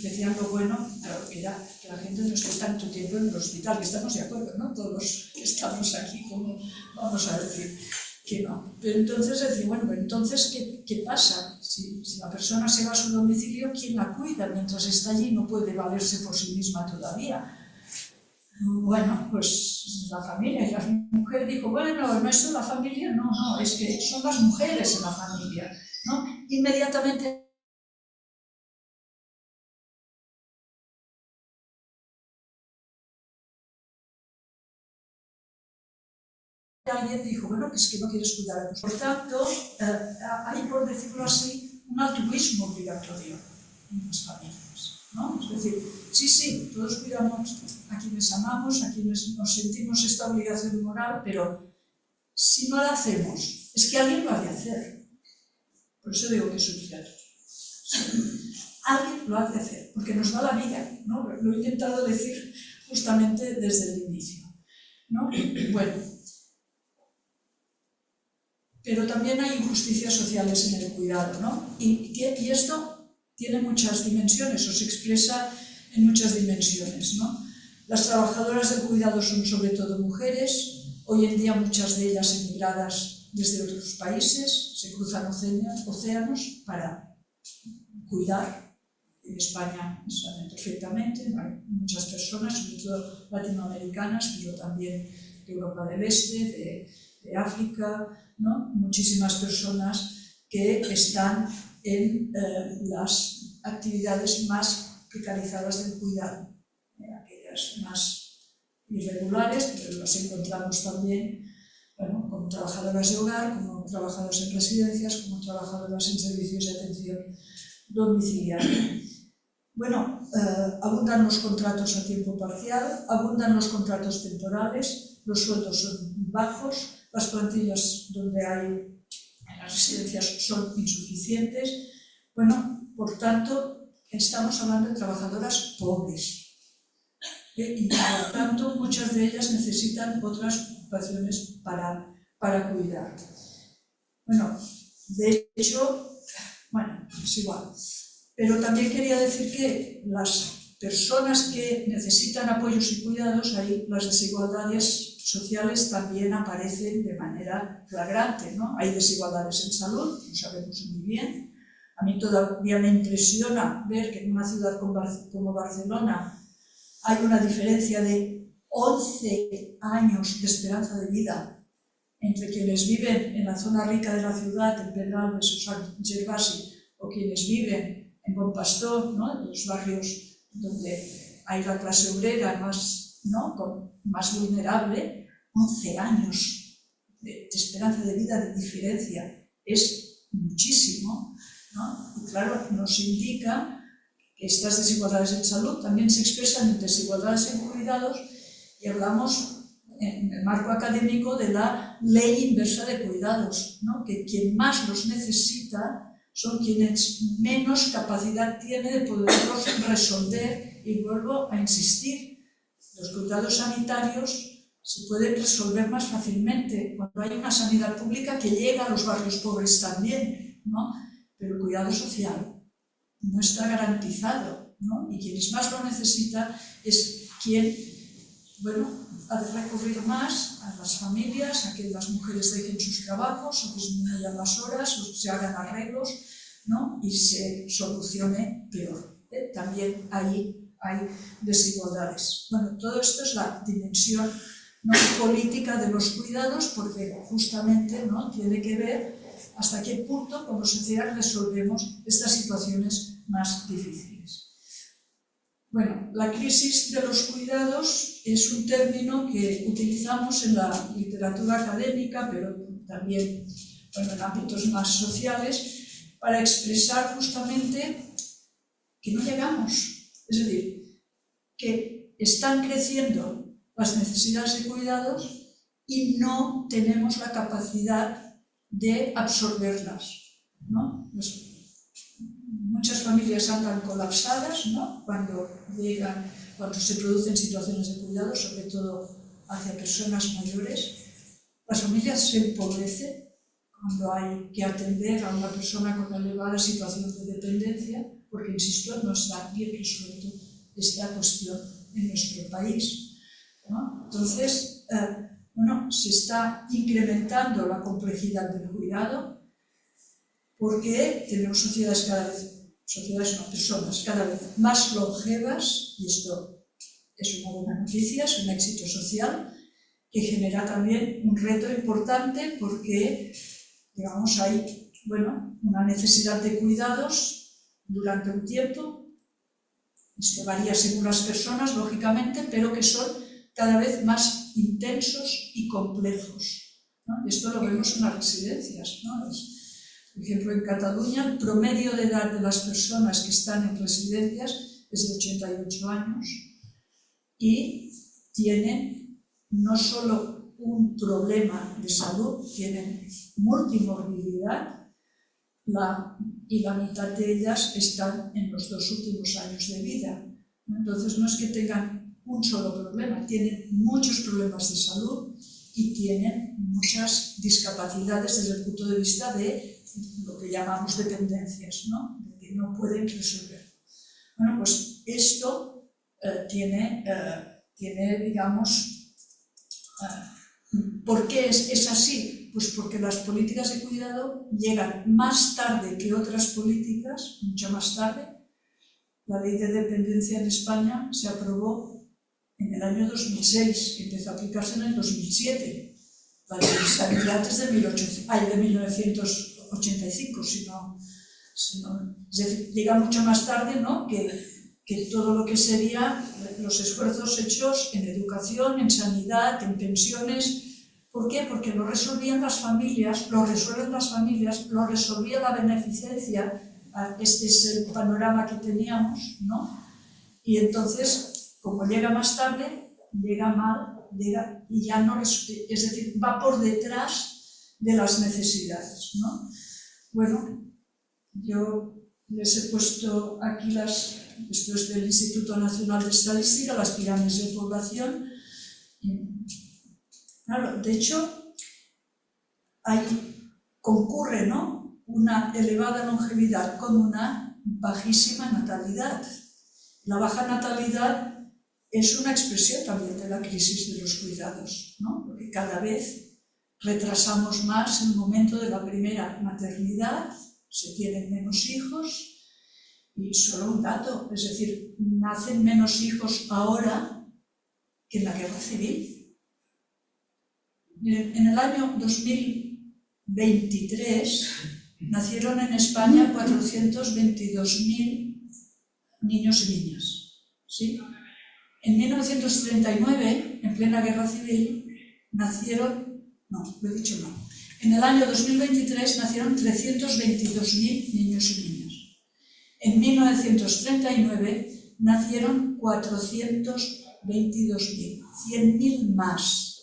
S3: decían lo bueno, claro, que era que la gente no esté tanto tiempo en el hospital, que estamos de acuerdo, ¿no? Todos estamos aquí, como vamos a decir que no. Pero entonces decían, bueno, entonces, ¿qué pasa? Si la persona se va a su domicilio, ¿quién la cuida? Mientras está allí no puede valerse por sí misma todavía. Bueno, pues la familia, y la mujer dijo, bueno, no es solo la familia, no, es que son las mujeres en la familia, ¿no? Inmediatamente alguien dijo, bueno, que es que no quieres cuidar a tus. Por tanto, hay, por decirlo así, un altruismo obligatorio en las familias. ¿no? Es decir, sí, todos cuidamos a quienes amamos, a quienes nos sentimos esta obligación moral, pero si no la hacemos, es que alguien lo ha de hacer. Por eso digo que soy fiel. Alguien lo ha de hacer, porque nos da la vida, ¿no? Lo he intentado decir justamente desde el inicio, ¿no? Bueno, pero también hay injusticias sociales en el cuidado, ¿no? Y esto tiene muchas dimensiones, o se expresa en muchas dimensiones, ¿no? Las trabajadoras del cuidado son sobre todo mujeres, hoy en día muchas de ellas emigradas desde otros países, se cruzan océanos para cuidar. En España saben perfectamente, hay muchas personas, sobre todo latinoamericanas, pero también de Europa del Este, de África, ¿no? Muchísimas personas que están en las actividades más precarizadas del cuidado, aquellas más irregulares, pero las encontramos también, bueno, como trabajadoras de hogar, como trabajadoras en residencias, como trabajadoras en servicios de atención domiciliaria. Bueno, abundan los contratos a tiempo parcial, abundan los contratos temporales, los sueldos son bajos, las plantillas donde hay en las residencias son insuficientes. Bueno, por tanto, estamos hablando de trabajadoras pobres. Y por tanto, muchas de ellas necesitan otras ocupaciones para cuidar. Bueno, de hecho, bueno, es igual. Pero también quería decir que las personas que necesitan apoyos y cuidados, ahí las desigualdades sociales también aparecen de manera flagrante, ¿no? Hay desigualdades en salud, lo sabemos muy bien. A mí todavía me impresiona ver que en una ciudad como Barcelona hay una diferencia de 11 años de esperanza de vida entre quienes viven en la zona rica de la ciudad, en Pedralbes o Sant Gervasi, o quienes viven en Bon Pastor, ¿no? En los barrios donde hay la clase obrera más, ¿no? más vulnerable. 11 años de esperanza de vida de diferencia es muchísimo, ¿no? Y claro, nos indica que estas desigualdades en salud también se expresan en desigualdades en cuidados, y hablamos en el marco académico de la ley inversa de cuidados, ¿no? Que quien más los necesita son quienes menos capacidad tiene de poderlos resolver. Y vuelvo a insistir, los cuidados sanitarios se pueden resolver más fácilmente cuando hay una sanidad pública que llega a los barrios pobres también, ¿no? Pero el cuidado social no está garantizado, ¿no? Y quienes más lo necesitan es quien, bueno, ha de recurrir más a las familias, a que las mujeres dejen sus trabajos, o que disminuyan las horas, o que se hagan arreglos, ¿no? Y se solucione peor. También ahí hay desigualdades. Bueno, todo esto es la dimensión, ¿no? política de los cuidados, porque justamente, ¿no? tiene que ver hasta qué punto como sociedad resolvemos estas situaciones más difíciles. Bueno, la crisis de los cuidados es un término que utilizamos en la literatura académica, pero también, bueno, en ámbitos más sociales, para expresar justamente que no llegamos. Es decir, que están creciendo las necesidades de cuidados y no tenemos la capacidad de absorberlas, ¿no? Muchas familias andan colapsadas, ¿no? cuando se producen situaciones de cuidado, sobre todo hacia personas mayores. Las familias se empobrecen cuando hay que atender a una persona con una elevada situación de dependencia, porque, insisto, no está bien resuelto esta cuestión en nuestro país, ¿no? Entonces, bueno, se está incrementando la complejidad del cuidado porque tenemos personas cada vez más longevas, y esto es una buena noticia, es un éxito social que genera también un reto importante porque, digamos, hay, bueno, una necesidad de cuidados durante un tiempo. Esto varía según las personas, lógicamente, pero que son cada vez más intensos y complejos, ¿no? Y esto lo vemos en las residencias, ¿no? Por ejemplo, en Cataluña, el promedio de edad de las personas que están en residencias es de 88 años y tienen no solo un problema de salud, tienen multimorbilidad y la mitad de ellas están en los 2 últimos años de vida. Entonces no es que tengan un solo problema, tienen muchos problemas de salud y tienen muchas discapacidades desde el punto de vista de lo que llamamos dependencias, ¿no? De que no pueden resolver. Bueno, pues esto tiene, digamos, ¿por qué es así? Pues porque las políticas de cuidado llegan más tarde que otras políticas, mucho más tarde. La ley de dependencia en España se aprobó en el año 2006, empezó a aplicarse en el 2007. La ley de sanidad es de 1985, es decir, llega mucho más tarde, ¿no? que todo lo que serían los esfuerzos hechos en educación, en sanidad, en pensiones. ¿Por qué? Porque lo resolvían las familias, lo resuelven las familias, lo resolvía la beneficencia. Este es el panorama que teníamos, ¿no? Y entonces, como llega más tarde, llega mal, y ya no, es decir, va por detrás de las necesidades, ¿no? Bueno, yo les he puesto aquí esto es del Instituto Nacional de Estadística, las pirámides de población. Claro, de hecho, ahí concurre, ¿no?, una elevada longevidad con una bajísima natalidad. La baja natalidad es una expresión también de la crisis de los cuidados, ¿no? Porque cada vez retrasamos más el momento de la primera maternidad, se tienen menos hijos. Y solo un dato, es decir, nacen menos hijos ahora que en la Guerra Civil. Miren, en el año 2023 nacieron en España 422.000 niños y niñas, ¿sí? En 1939, en plena Guerra Civil, en el año 2023 nacieron 322.000 niños y niñas. En 1939 nacieron 422.000, 100.000 más.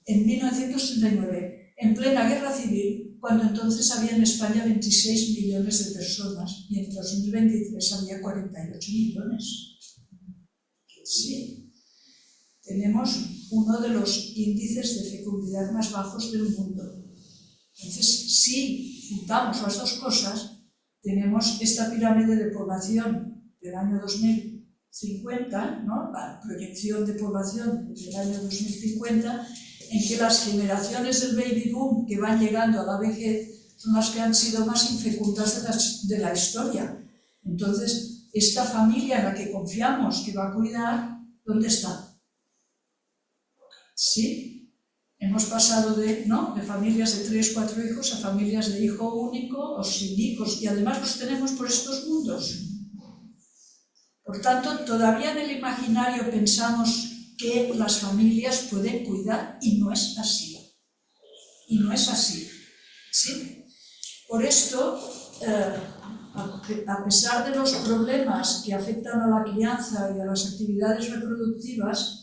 S3: En 1939, en plena Guerra Civil, cuando entonces había en España 26 millones de personas y en 2023 había 48 millones. Sí, tenemos uno de los índices de fecundidad más bajos del mundo. Entonces, si juntamos las dos cosas, tenemos esta pirámide de población del año 2050, ¿no?, la proyección de población del año 2050, en que las generaciones del baby boom que van llegando a la vejez son las que han sido más infecundas de la historia. Entonces, esta familia en la que confiamos que va a cuidar, ¿dónde está? Sí. Hemos pasado de familias de 3, 4 hijos a familias de hijo único o sin hijos, y además los tenemos por estos mundos. Por tanto, todavía en el imaginario pensamos que las familias pueden cuidar, y no es así. Y no es así, ¿sí? Por esto, a pesar de los problemas que afectan a la crianza y a las actividades reproductivas,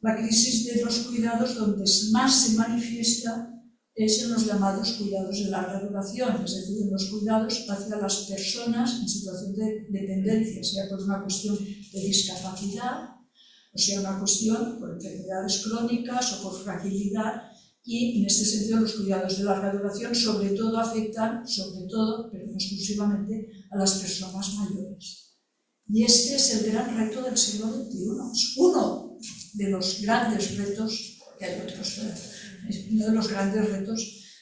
S3: la crisis de los cuidados donde más se manifiesta es en los llamados cuidados de larga duración, es decir, en los cuidados hacia las personas en situación de dependencia, sea por una cuestión de discapacidad, o sea una cuestión por enfermedades crónicas o por fragilidad, y en este sentido los cuidados de larga duración sobre todo afectan, pero no exclusivamente, a las personas mayores. Y este es el gran reto del siglo XXI, es uno de los grandes retos, que hay otros, uno de los grandes retos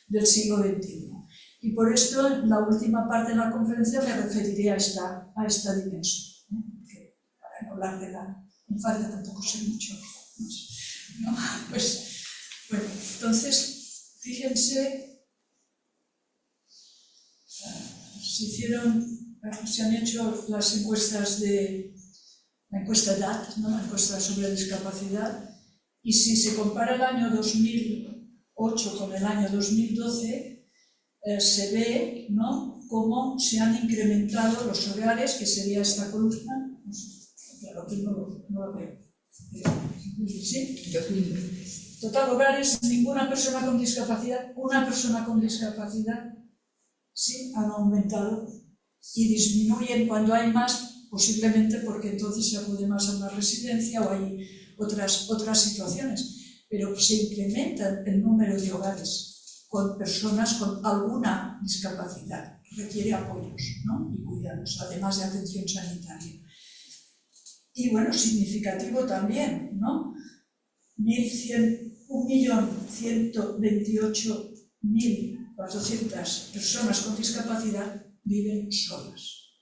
S3: del siglo XXI. Y por esto, en la última parte de la conferencia me referiré a esta dimensión, que para no hablar de la infancia tampoco sé mucho más, ¿no? Pues, bueno, entonces, fíjense, se han hecho las encuestas la encuesta DAT, ¿no?, la encuesta sobre discapacidad, y si se compara el año 2008 con el año 2012, se ve, ¿no?, cómo se han incrementado los hogares, que sería esta columna, aquí no lo veo. ¿Sí?
S2: 2000.
S3: Total hogares, ninguna persona con discapacidad, una persona con discapacidad, sí, han aumentado y disminuyen cuando hay más, posiblemente porque entonces se acude más a una residencia o hay otras situaciones, pero se incrementa el número de hogares con personas con alguna discapacidad, requiere apoyos, ¿no? Y cuidados, además de atención sanitaria. Y bueno, significativo también, ¿no? 1.128.400 personas con discapacidad viven solas.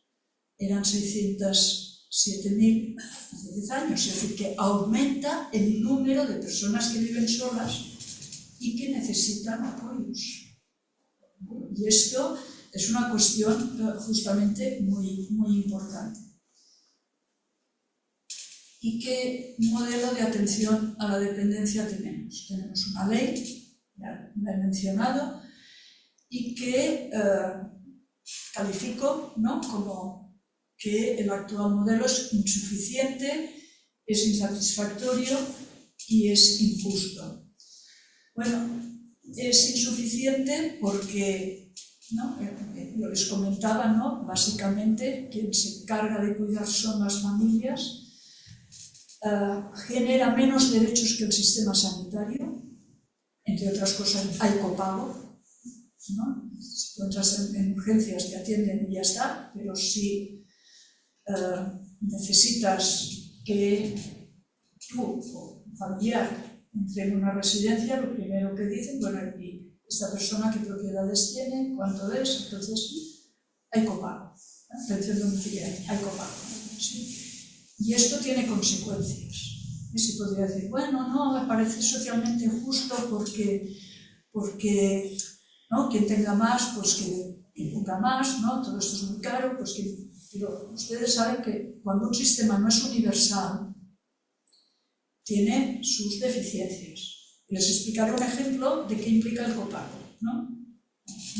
S3: Eran 607.000 hace 10 años, es decir, que aumenta el número de personas que viven solas y que necesitan apoyos. Y esto es una cuestión justamente muy, muy importante. ¿Y qué modelo de atención a la dependencia tenemos? Tenemos una ley, ya la he mencionado, y que califico, ¿no?, como que el actual modelo es insuficiente, es insatisfactorio y es injusto. Bueno, es insuficiente porque, ¿no?, yo les comentaba, ¿no?, básicamente quien se encarga de cuidar son las familias. Genera menos derechos que el sistema sanitario, entre otras cosas hay copago, ¿no? Si tú entras en urgencias te atienden y ya está, pero si necesitas que tú o un familiar entre en una residencia, lo primero que dicen, bueno, ¿y esta persona qué propiedades tiene? ¿Cuánto es? Entonces hay copago, atención domiciliaria, hay copago, ¿sí? Y esto tiene consecuencias. Y se podría decir, bueno, no, me parece socialmente justo porque ¿no?, quien tenga más, pues que ponga más, ¿no? Todo esto es muy caro, pues que... Pero ustedes saben que cuando un sistema no es universal, tiene sus deficiencias. Les explicaré un ejemplo de qué implica el copago, ¿no?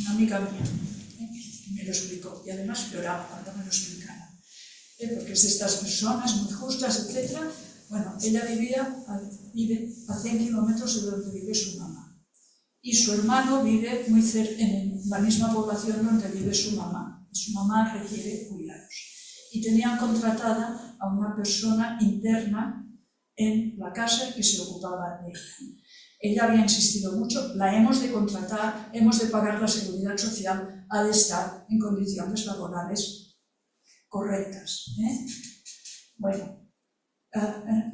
S3: Una amiga mía me lo explicó y además lloraba cuando me lo explicara. Porque es de estas personas muy justas, etc. Bueno, ella vive a 100 kilómetros de donde vive su mamá. Y su hermano vive muy cerca, en la misma población donde vive su mamá. Y su mamá requiere cuidados. Y tenían contratada a una persona interna en la casa que se ocupaba de ella. Ella había insistido mucho, la hemos de contratar, hemos de pagar la seguridad social, ha de estar en condiciones laborales correctas, ¿eh? Bueno,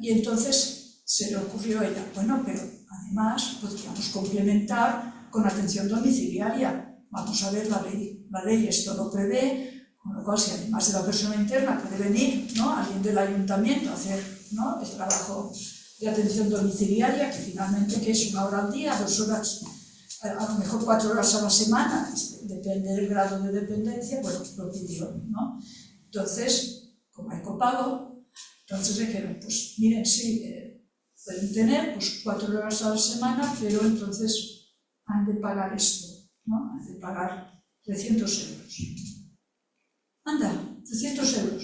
S3: y entonces se le ocurrió a ella, bueno, pero además podríamos complementar con atención domiciliaria. Vamos a ver, la ley esto lo prevé, con lo cual si además de la persona interna puede venir, ¿no?, alguien del ayuntamiento a hacer, ¿no?, el trabajo de atención domiciliaria, que finalmente que es 1 hora al día, 2 horas, a lo mejor 4 horas a la semana, depende del grado de dependencia, bueno, lo pidió, ¿no? Entonces, como hay copago, entonces dijeron, pues miren, sí, pueden tener pues 4 horas a la semana, pero entonces han de pagar esto, ¿no? Han de pagar 300 euros. Anda, 300 euros.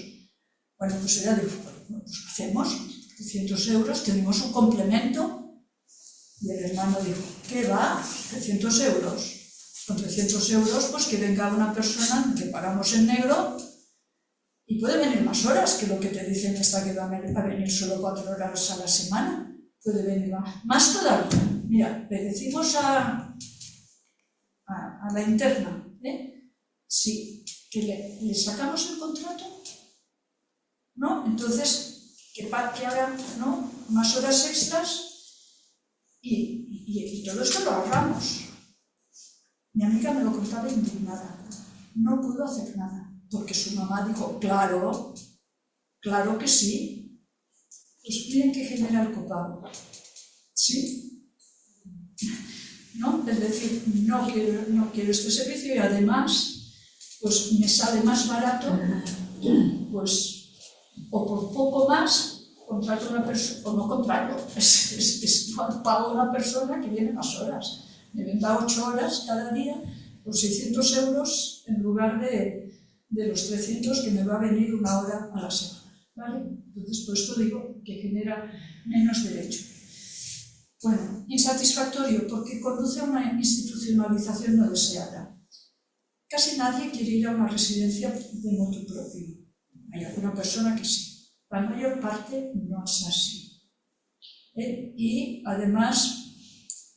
S3: Bueno, pues ella dijo, bueno, pues hacemos 300 euros, tenemos un complemento. Y el hermano dijo, ¿qué va? 300 euros. Con 300 euros, pues que venga una persona, le pagamos en negro, y puede venir más horas que lo que te dicen esta que va a venir solo 4 horas a la semana. Puede venir más todavía. Mira, le decimos a la interna, sí, que le sacamos el contrato, ¿no? Entonces, que haga, ¿no?, más horas extras y todo esto lo ahorramos. Mi amiga me lo contaba indignada. No pudo hacer nada. Porque su mamá dijo, claro que sí. Pues miren que genera el copago. ¿Sí? ¿No? Es decir, no quiero este servicio y además, pues me sale más barato, pues, o por poco más, contrato a una persona, o no contrato, pago a una persona que viene más horas. Me venda 8 horas cada día por 600 euros en lugar de los 300 que me va a venir 1 hora a la semana, ¿vale? Entonces, por esto digo que genera menos derecho. Bueno, insatisfactorio porque conduce a una institucionalización no deseada. Casi nadie quiere ir a una residencia de motu propio. Hay alguna persona que sí. La mayor parte no es así. Y además,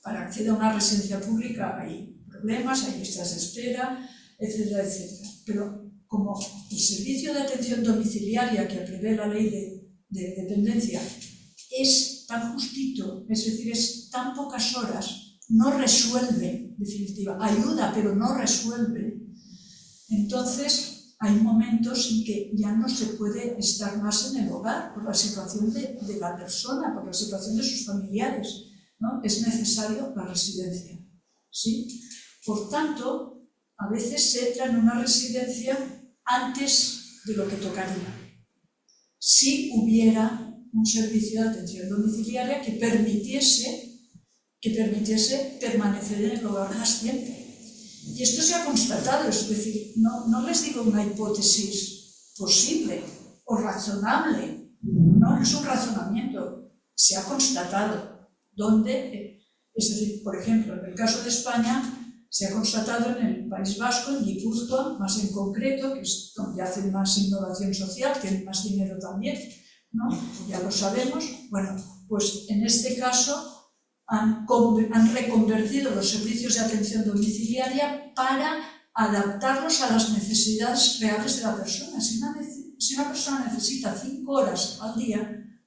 S3: para acceder a una residencia pública hay problemas, hay listas de espera, etcétera, etcétera. Pero como el servicio de atención domiciliaria que prevé la ley de dependencia es tan justito, es decir, es tan pocas horas, no resuelve, en definitiva, ayuda pero no resuelve, entonces hay momentos en que ya no se puede estar más en el hogar por la situación de la persona, por la situación de sus familiares, ¿no? Es necesario la residencia, ¿sí? Por tanto, a veces se entra en una residencia antes de lo que tocaría. Si hubiera un servicio de atención domiciliaria que permitiese permanecer en el hogar más tiempo. Y esto se ha constatado, es decir, no les digo una hipótesis posible o razonable, no es un razonamiento, se ha constatado. ¿Dónde? Es decir, por ejemplo, en el caso de España, se ha constatado en el País Vasco, en Guipúzcoa, más en concreto, que es donde hacen más innovación social, tienen más dinero también, ¿no? Ya lo sabemos. Bueno, pues en este caso han reconvertido los servicios de atención domiciliaria para adaptarlos a las necesidades reales de la persona. Si una persona necesita 5 horas al día,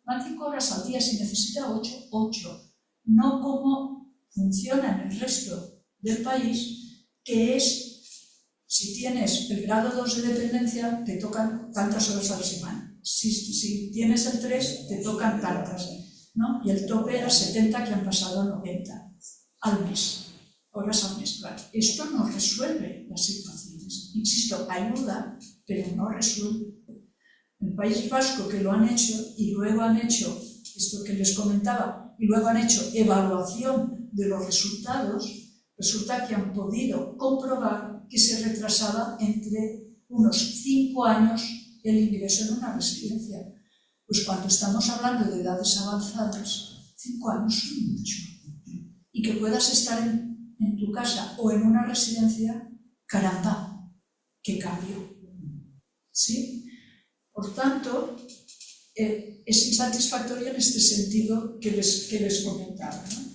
S3: van 5 horas al día, si necesita 8. No como funciona en el resto del país, que es, si tienes el grado 2 de dependencia, te tocan tantas horas a la semana. Si tienes el 3, te tocan tantas, ¿no? Y el tope era 70, que han pasado a 90 al mes, horas al mes. Claro, esto no resuelve las situaciones. Insisto, ayuda, pero no resuelve. El País Vasco, que lo han hecho, y luego han hecho esto que les comentaba, y luego han hecho evaluación de los resultados, resulta que han podido comprobar que se retrasaba entre unos 5 años el ingreso en una residencia. Pues cuando estamos hablando de edades avanzadas, 5 años son mucho. Y que puedas estar en tu casa o en una residencia, caramba, qué cambio. ¿Sí? Por tanto, es insatisfactorio en este sentido que les comentaba, ¿no?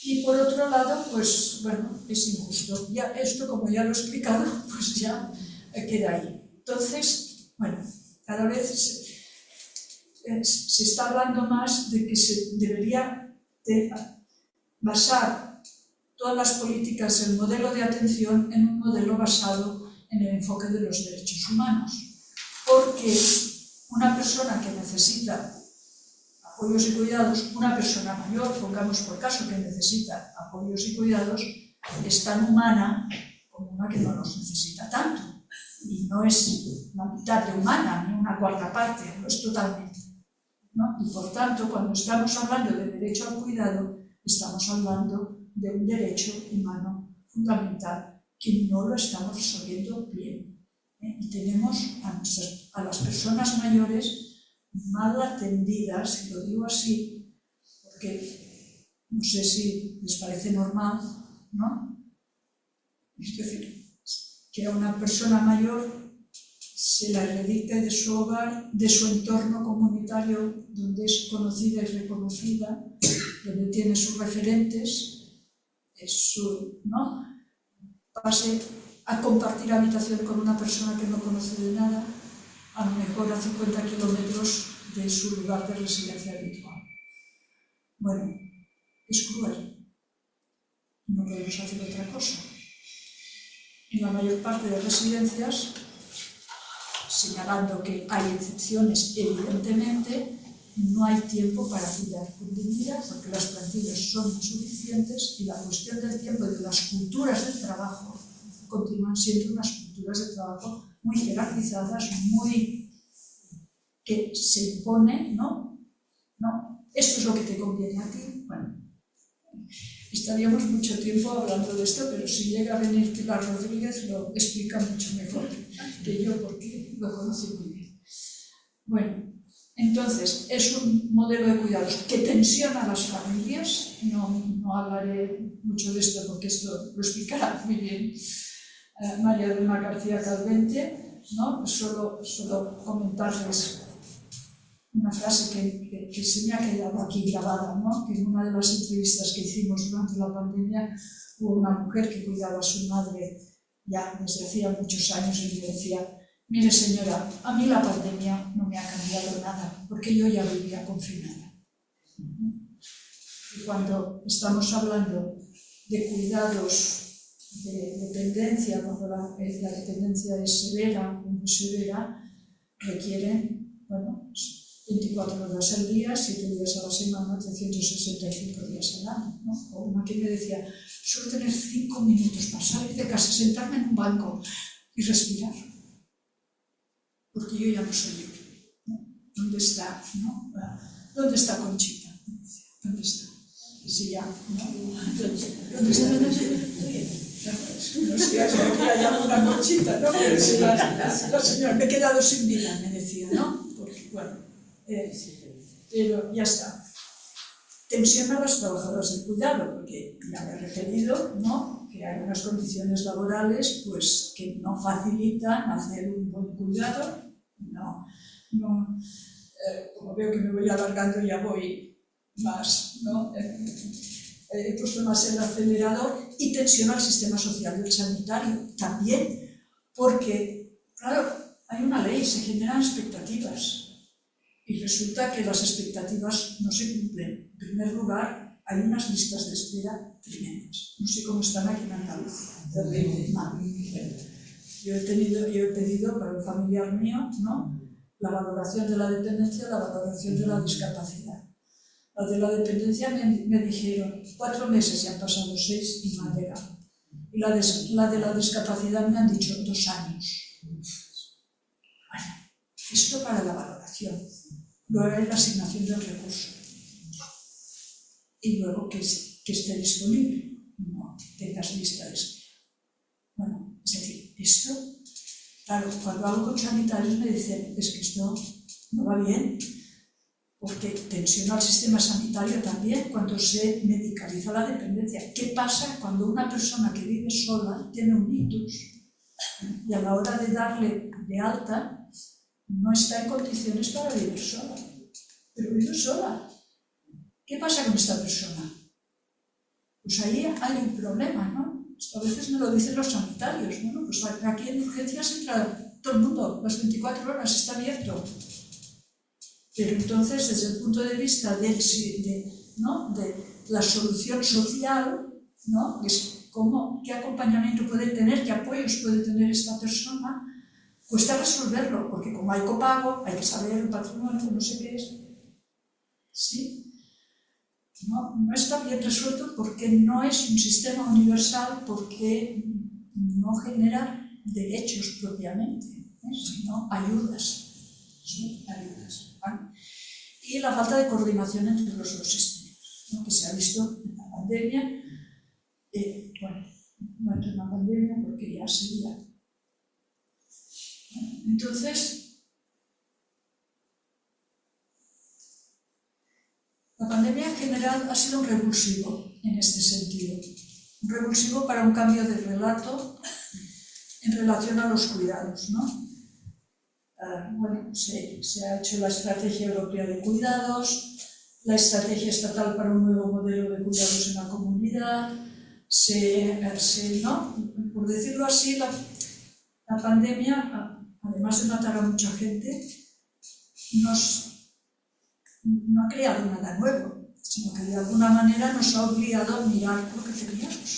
S3: Y por otro lado, pues bueno, es injusto. Ya esto, como ya lo he explicado, pues ya queda ahí. Entonces, bueno, cada vez se está hablando más de que se debería basar todas las políticas, el modelo de atención, en un modelo basado en el enfoque de los derechos humanos. Porque una persona que necesita apoyos y cuidados, una persona mayor, pongamos por caso, que necesita apoyos y cuidados, es tan humana como una que no los necesita tanto. Y no es una mitad de humana, ni una cuarta parte, no es totalmente, ¿no? Y por tanto, cuando estamos hablando de derecho al cuidado, estamos hablando de un derecho humano fundamental que no lo estamos resolviendo bien. Y tenemos a las personas mayores mal atendidas, si lo digo así, porque no sé si les parece normal, ¿no? Es decir, que a una persona mayor se la erradique de su hogar, de su entorno comunitario, donde es conocida y reconocida, donde tiene sus referentes, ¿no? Pase a compartir habitación con una persona que no conoce de nada, a lo mejor a 50 kilómetros de su lugar de residencia habitual. Bueno, es cruel. No podemos hacer otra cosa. En la mayor parte de residencias, señalando que hay excepciones, evidentemente, no hay tiempo para cuidar con dignidad, porque las plantillas son insuficientes y la cuestión del tiempo y de las culturas del trabajo continúan siendo unas culturas de trabajo muy jerarquizadas, que se impone, ¿no? No, esto es lo que te conviene a ti. Bueno, estaríamos mucho tiempo hablando de esto, pero si llega a venir Pilar Rodríguez lo explica mucho mejor que yo, porque lo conoce muy bien. Bueno, Entonces, es un modelo de cuidados que tensiona a las familias. No hablaré mucho de esto porque esto lo explicará muy bien María Elena García Calvente, ¿no? Solo comentarles una frase que se me ha quedado aquí grabada, ¿no? Que en una de las entrevistas que hicimos durante la pandemia hubo una mujer que cuidaba a su madre ya desde hacía muchos años y me decía: mire señora, a mí la pandemia no me ha cambiado nada, porque yo ya vivía confinada. Y cuando estamos hablando de cuidados de dependencia, cuando la dependencia es severa, muy severa, requieren, bueno, 24 horas al día, 7 días a la semana, 365 días al año, ¿no? O una que me decía: solo tener 5 minutos para salir de casa, sentarme en un banco y respirar. Porque yo ya no soy yo, ¿no? ¿Dónde está, no? ¿Dónde está Conchita? ¿Dónde está? Sí, ya, ¿no? ¿Dónde está Conchita? No sé, aquí hay alguna Conchita, ¿no? La señora, me he quedado sin vida, me decía, ¿no? Porque, bueno, pero ya está. Tensiona a las trabajadoras del cuidado, porque ya me he referido, ¿no? Que hay unas condiciones laborales pues, que no facilitan hacer un buen cuidado. Como veo que me voy alargando, ya voy más, ¿no? He puesto más el acelerador. Y tensiona al sistema social y el sanitario también, porque, claro, hay una ley, se generan expectativas. Y resulta que las expectativas no se cumplen. En primer lugar, hay unas listas de espera tremendas. No sé cómo están aquí en Andalucía. Yo he pedido para un familiar mío, ¿no? La valoración de la dependencia, la valoración de la discapacidad. La de la dependencia me dijeron 4 meses y han pasado 6 y no han llegado. Y la de la discapacidad me han dicho 2 años. Bueno, esto para la valoración. Luego hay la asignación del recurso. Y luego que esté disponible, no tengas lista de espera. Bueno, es decir, esto, claro, cuando hablo con sanitarios me dicen: es que esto no va bien, porque tensiona al sistema sanitario también cuando se medicaliza la dependencia. ¿Qué pasa cuando una persona que vive sola tiene un ictus y a la hora de darle de alta no está en condiciones para vivir sola? Pero vive sola. ¿Qué pasa con esta persona? Pues ahí hay un problema, ¿no? Esto a veces me lo dicen los sanitarios. Bueno, pues aquí en urgencias entra todo el mundo, las 24 horas está abierto. Pero entonces, desde el punto de vista de la solución social, ¿no? Es qué acompañamiento puede tener, qué apoyos puede tener esta persona, cuesta resolverlo, porque como hay copago, hay que saber el patrimonio, no sé qué es. ¿Sí? No está bien resuelto porque no es un sistema universal, porque no genera derechos propiamente, sino ayudas. ¿Sí? Ayudas, ¿vale? Y la falta de coordinación entre los dos sistemas, ¿no? Que se ha visto en la pandemia. Bueno, no entro en la pandemia porque ya sería. Entonces, la pandemia en general ha sido un revulsivo en este sentido. Un revulsivo para un cambio de relato en relación a los cuidados, ¿no? Bueno, se ha hecho la Estrategia Europea de Cuidados, la Estrategia Estatal para un nuevo modelo de cuidados en la comunidad. ¿No? Por decirlo así, la pandemia, además de matar a mucha gente, no ha creado nada nuevo, sino que de alguna manera nos ha obligado a mirar lo que teníamos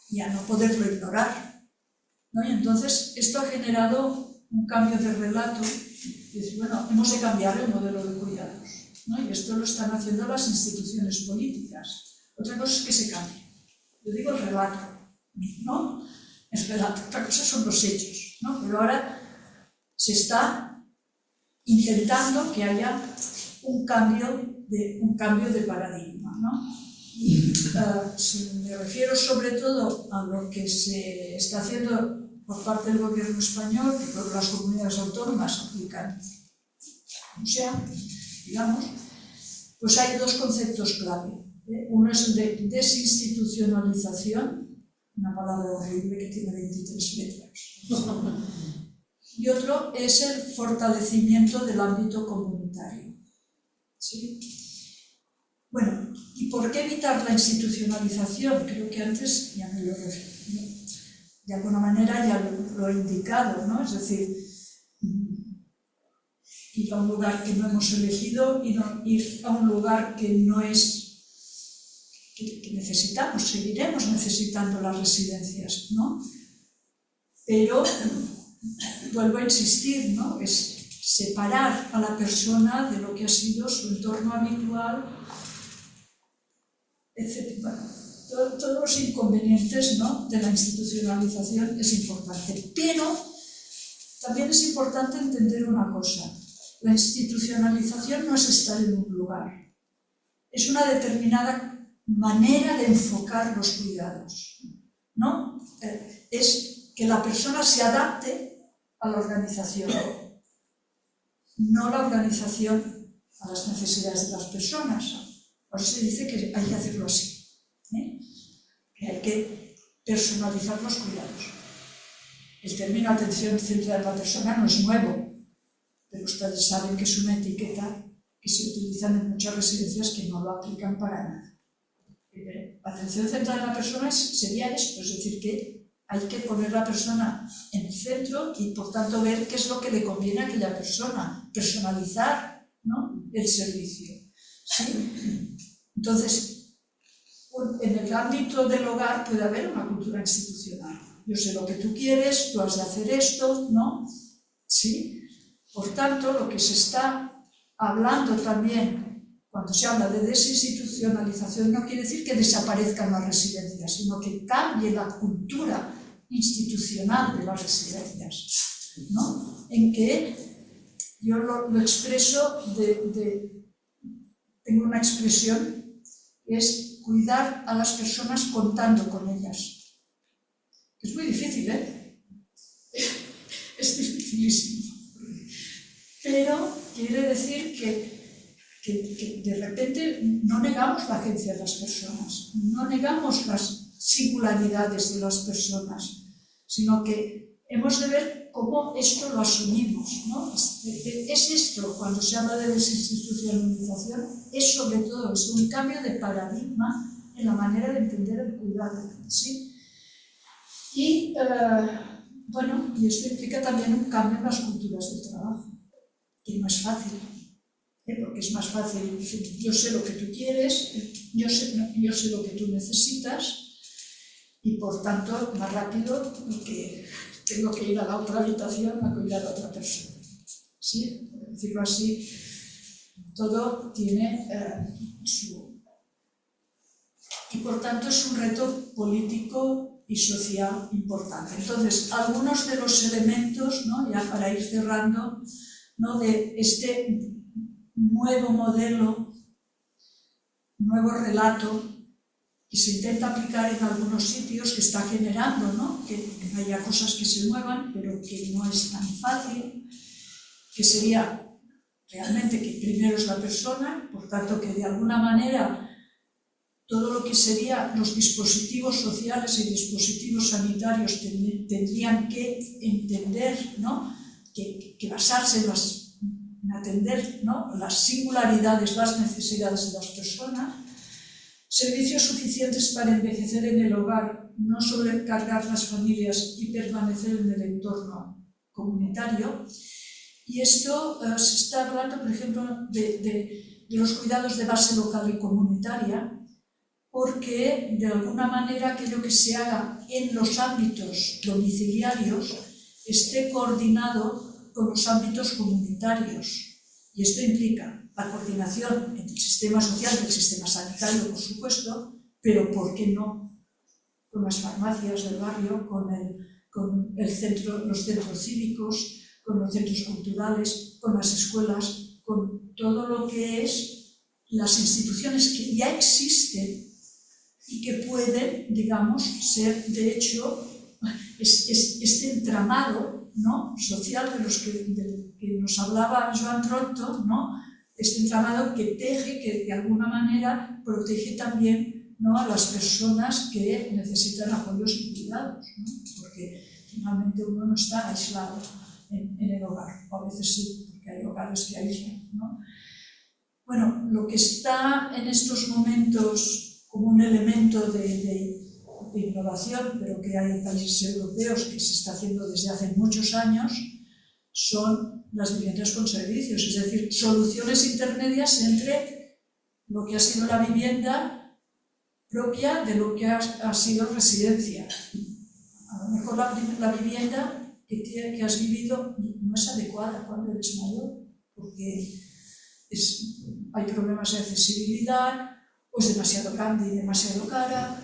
S3: y a no poderlo ignorar, ¿no? Y entonces esto ha generado un cambio de relato. Dice, bueno, hemos de cambiar el modelo de cuidados, ¿no? Y esto lo están haciendo las instituciones políticas. Otra cosa es que se cambie. Yo digo el relato, ¿no? El relato. Otra cosa son los hechos, ¿no? Pero ahora se está intentando que haya un cambio de paradigma, ¿no? Y me refiero sobre todo a lo que se está haciendo por parte del gobierno español, que todas las comunidades autónomas aplican como sea, digamos, pues hay dos conceptos clave. Uno es el de desinstitucionalización, una palabra horrible que tiene 23 letras. Y otro es el fortalecimiento del ámbito comunitario. ¿Sí? Bueno, ¿y por qué evitar la institucionalización? Creo que antes ya me lo referí, de alguna manera ya lo he indicado, ¿no? Es decir, ir a un lugar que no hemos elegido, ir a un lugar que no es, que necesitamos, seguiremos necesitando las residencias, ¿no? Pero, vuelvo a insistir, ¿no? Es separar a la persona de lo que ha sido su entorno habitual, etc. Bueno, todos los inconvenientes, ¿no?, de la institucionalización es importante, pero también es importante entender una cosa: la institucionalización no es estar en un lugar, es una determinada manera de enfocar los cuidados, ¿no? Es que la persona se adapte a la organización, no la organización a las necesidades de las personas. Por eso se dice que hay que hacerlo así, que hay que personalizar los cuidados. El término atención centrada en la persona no es nuevo, pero ustedes saben que es una etiqueta que se utiliza en muchas residencias que no lo aplican para nada. Atención centrada en la persona sería esto, es decir, que hay que poner a la persona en el centro y, por tanto, ver qué es lo que le conviene a aquella persona, personalizar, ¿no?, el servicio. ¿Sí? Entonces, en el ámbito del hogar puede haber una cultura institucional. Yo sé lo que tú quieres, tú has de hacer esto, ¿no? ¿Sí? Por tanto, lo que se está hablando también cuando se habla de desinstitucionalización no quiere decir que desaparezcan las residencias, sino que cambie la cultura institucional de las residencias, ¿no? En que yo lo expreso tengo una expresión que es cuidar a las personas contando con ellas. Es muy difícil, ¿eh? Es dificilísimo. Pero quiere decir que de repente no negamos la agencia de las personas, no negamos las singularidades de las personas, sino que hemos de ver cómo esto lo asumimos, ¿no? Es esto, cuando se habla de desinstitucionalización, es sobre todo es un cambio de paradigma en la manera de entender el cuidado, ¿sí? Y, bueno, y esto implica también un cambio en las culturas del trabajo, que no es fácil. Porque es más fácil decir, yo sé lo que tú quieres, yo sé lo que tú necesitas y por tanto más rápido que tengo que ir a la otra habitación a cuidar a otra persona. ¿Sí? Por decirlo así, todo tiene y por tanto es un reto político y social importante. Entonces, algunos de los elementos, ¿no?, ya para ir cerrando, ¿no?, de este nuevo modelo, nuevo relato que se intenta aplicar en algunos sitios, que está generando, ¿no?, que haya cosas que se muevan, pero que no es tan fácil, que sería realmente que primero es la persona, por tanto que de alguna manera todo lo que serían los dispositivos sociales y dispositivos sanitarios tendrían que entender, ¿no?, que basarse en atender, ¿no?, las singularidades, las necesidades de las personas, servicios suficientes para envejecer en el hogar, no sobrecargar las familias y permanecer en el entorno comunitario. Y esto se está hablando, por ejemplo, de los cuidados de base local y comunitaria, porque de alguna manera aquello que se haga en los ámbitos domiciliarios esté coordinado con los ámbitos comunitarios. Y esto implica la coordinación entre el sistema social y el sistema sanitario, por supuesto, pero ¿por qué no con las farmacias del barrio, con los centros cívicos, con los centros culturales, con las escuelas, con todo lo que es las instituciones que ya existen y que pueden, digamos, ser, de hecho, este entramado ¿no?, social del que nos hablaba Joan Tronto, ¿no?, este entramado que teje, que de alguna manera protege también, ¿no?, a las personas que necesitan apoyos y cuidados, ¿no?, porque finalmente uno no está aislado en el hogar, o a veces sí, porque hay hogares que aíslan, ¿no? Bueno, lo que está en estos momentos como un elemento de innovación, pero que hay en países europeos que se está haciendo desde hace muchos años, son las viviendas con servicios, es decir, soluciones intermedias entre lo que ha sido la vivienda propia de lo que ha sido residencia. A lo mejor la vivienda que has vivido no es adecuada cuando eres mayor, porque hay problemas de accesibilidad, o es demasiado grande y demasiado cara,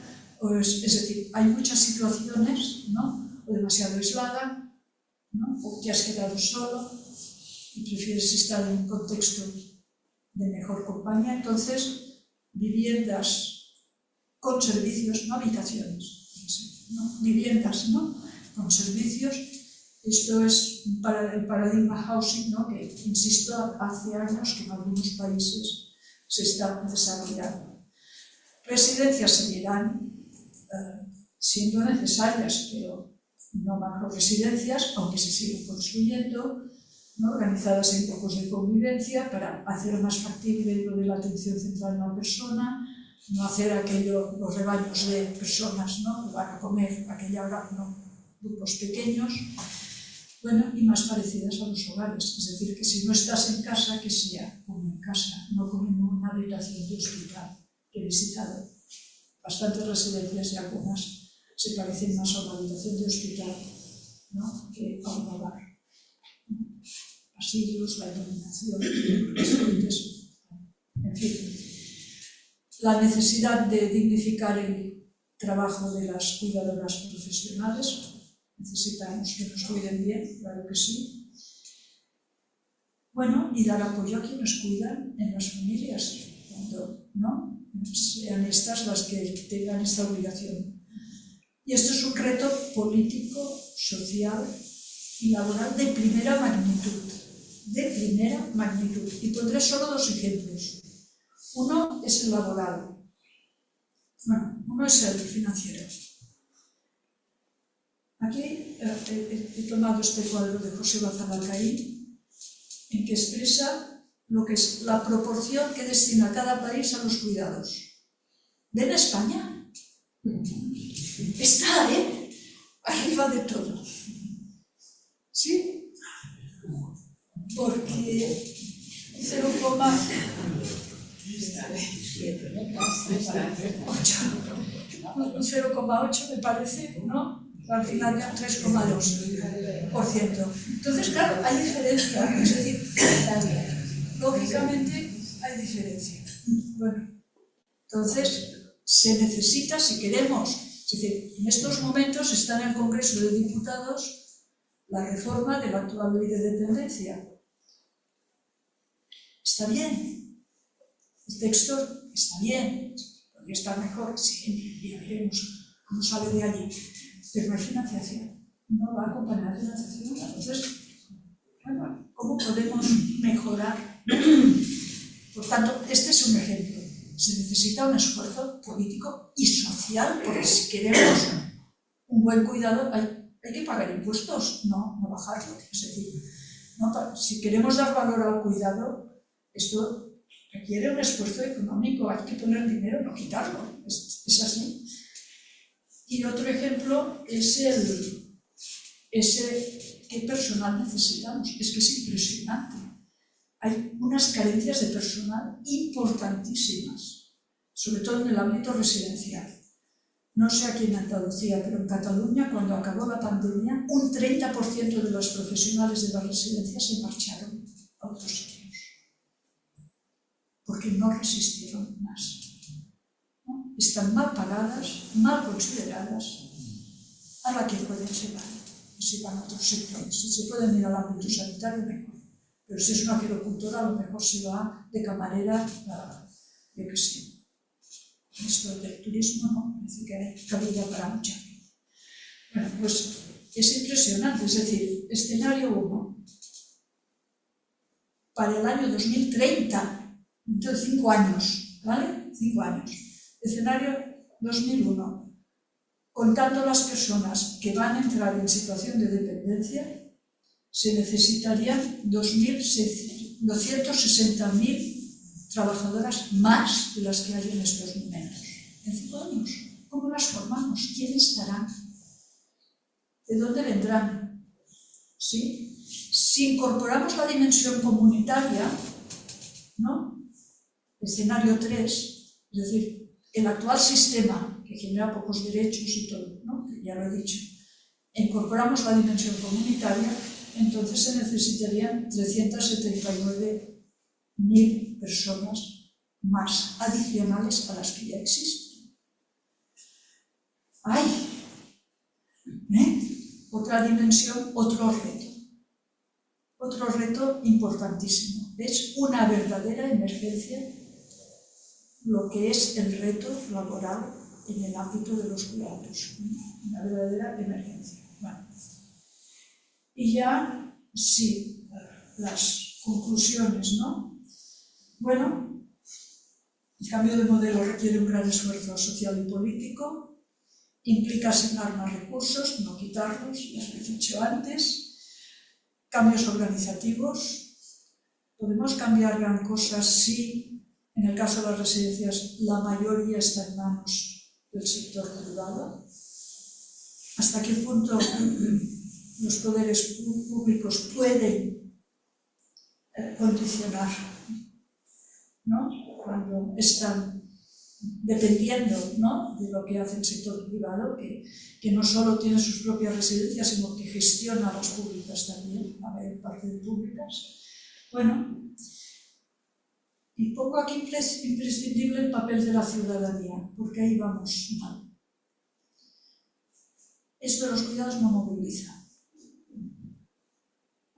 S3: es decir, hay muchas situaciones, ¿no?, o demasiado aislada, ¿no?, o te has quedado solo y prefieres estar en un contexto de mejor compañía. Entonces, viviendas con servicios, no habitaciones, ¿no?, viviendas, ¿no?, con servicios. Esto es el paradigma housing, ¿no?, que, insisto, hace años que en algunos países se está desarrollando. Residencias seguirán siendo necesarias, pero no macroresidencias, aunque se siguen construyendo, ¿no?, organizadas en grupos de convivencia para hacer más factible lo de la atención central en la persona, no hacer los rebaños de personas, ¿no?, que van a comer a aquella hora, no, grupos pequeños, bueno, y más parecidas a los hogares. Es decir, que si no estás en casa, que sea como en casa, no como en una habitación de hospital, que he visitado bastantes residencias y algunas se parecen más a una habitación de hospital, ¿no?, que a un hogar. Pasillos, la iluminación, las fuentes, en fin. La necesidad de dignificar el trabajo de las cuidadoras profesionales. Necesitamos que nos cuiden bien, claro que sí. Bueno, y dar apoyo a quienes cuidan en las familias, cuando no sean estas las que tengan esta obligación. Y esto es un reto político, social y laboral de primera magnitud. De primera magnitud. Y pondré solo dos ejemplos. Uno es el laboral. Bueno, uno es el financiero. Aquí he tomado este cuadro de José Bazalcaín, en que expresa lo que es la proporción que destina cada país a los cuidados. ¿Ven a España? Está, arriba de todo. ¿Sí? Porque 0,8 me parece, ¿no? Al final ya 3,2%. Entonces, claro, hay diferencia. Es decir, lógicamente hay diferencia. Bueno, entonces se necesita, si queremos, es decir, en estos momentos está en el Congreso de Diputados la reforma de la actual ley de dependencia. Está bien, el texto está bien, podría estar mejor, sí, ya veremos cómo sale de allí, pero no hay financiación, no va a acompañar financiación. Entonces, bueno, ¿cómo podemos mejorar? Por tanto, este es un ejemplo. Se necesita un esfuerzo político y social, porque si queremos un buen cuidado hay que pagar impuestos, no bajarlo. Es decir, si queremos dar valor al cuidado, esto requiere un esfuerzo económico, hay que poner dinero, no quitarlo, es así. Y otro ejemplo es qué personal necesitamos. Es que es impresionante. Hay unas carencias de personal importantísimas, sobre todo en el ámbito residencial. No sé aquí en Andalucía, pero en Cataluña, cuando acabó la pandemia, un 30% de los profesionales de las residencias se marcharon a otros sitios, porque no resistieron más, ¿no? Están mal pagadas, mal consideradas, a la que pueden se van a otros sectores. Si se pueden ir al ámbito sanitario, mejor. Pero si es una gerocultora, a lo mejor se va de camarera a, yo qué sé. Esto del turismo, ¿no? Parece que hay cabida para mucha gente. Bueno, pues es impresionante. Es decir, escenario 1, para el año 2030, dentro de 5 años, ¿vale? 5 años. Escenario 2001, contando las personas que van a entrar en situación de dependencia, se necesitarían 260.000 trabajadoras más de las que hay en estos momentos. En 5 años, ¿cómo las formamos? ¿Quién estará? ¿De dónde vendrán? ¿Sí? Si incorporamos la dimensión comunitaria, ¿no? Escenario 3, es decir, el actual sistema que genera pocos derechos y todo, ¿no? Que ya lo he dicho, incorporamos la dimensión comunitaria, entonces se necesitarían 379.000 personas más adicionales a las que ya existen. ¡Ay! Otra dimensión, otro reto importantísimo. Es una verdadera emergencia lo que es el reto laboral en el ámbito de los cuidados. Una verdadera emergencia. Bueno. Y ya, sí, las conclusiones, ¿no? Bueno, el cambio de modelo requiere un gran esfuerzo social y político, implica asignar más recursos, no quitarlos, ya os lo he dicho antes, cambios organizativos. Podemos cambiar gran cosa si, en el caso de las residencias, la mayoría está en manos del sector privado. ¿Hasta qué punto los poderes públicos pueden condicionar, ¿no? Cuando están dependiendo, ¿no? De lo que hace el sector privado, que no solo tiene sus propias residencias, sino que gestiona las públicas también, la mayor parte de públicas. Bueno, y poco aquí imprescindible el papel de la ciudadanía, porque ahí vamos mal. Esto de los cuidados no moviliza.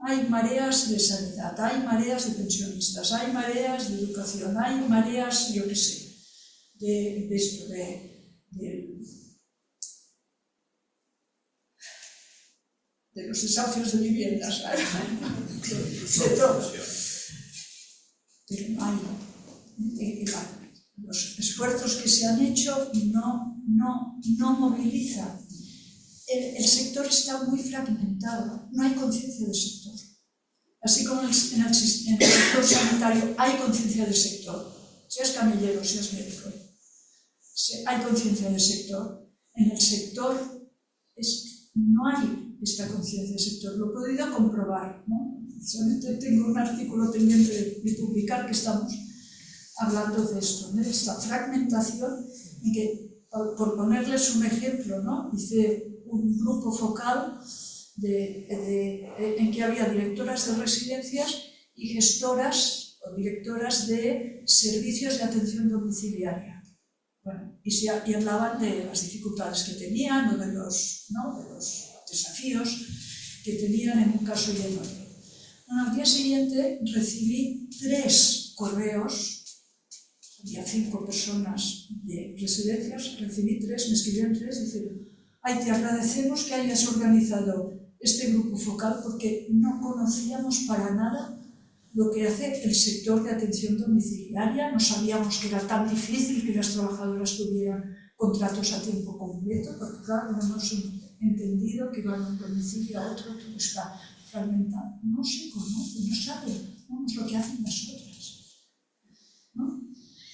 S3: Hay mareas de sanidad, hay mareas de pensionistas, hay mareas de educación, hay mareas, yo qué sé, de los desahucios de viviendas, de todo. Pero no hay. Los esfuerzos que se han hecho no movilizan. El sector está muy fragmentado, no hay conciencia del sector. Así como en el sector sanitario hay conciencia del sector, seas camillero, seas médico, hay conciencia del sector. En el sector no hay esta conciencia del sector, lo he podido comprobar, ¿no? Solamente tengo un artículo pendiente de publicar que estamos hablando de esto, ¿no? Esta fragmentación, y que, por ponerles un ejemplo, ¿no? Hice un grupo focal en que había directoras de residencias y gestoras o directoras de servicios de atención domiciliaria. Bueno, y hablaban de las dificultades que tenían o de los desafíos que tenían en un caso y en otro. Bueno, al día siguiente recibí 3 correos, había 5 personas de residencias, recibí 3, me escribieron 3 diciendo: ay, te agradecemos que hayas organizado este grupo focal porque no conocíamos para nada lo que hace el sector de atención domiciliaria, no sabíamos que era tan difícil que las trabajadoras tuvieran contratos a tiempo completo, porque claro, no hemos entendido que van de un domicilio a otro, todo está fragmentado. No se conoce, no sabe, no es lo que hacen las otras, ¿no?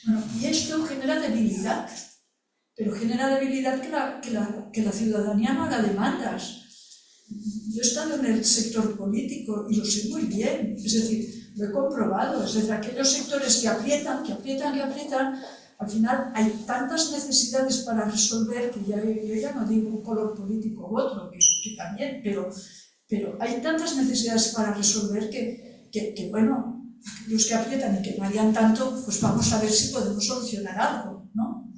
S3: Bueno, y esto genera debilidad, pero genera debilidad que la ciudadanía no haga demandas. Yo he estado en el sector político y lo sé muy bien, es decir, lo he comprobado, es decir, aquellos sectores que aprietan, al final hay tantas necesidades para resolver que yo ya no digo un color político u otro, que también, pero hay tantas necesidades para resolver que bueno, los que aprietan y que no harían tanto, pues vamos a ver si podemos solucionar algo, ¿no?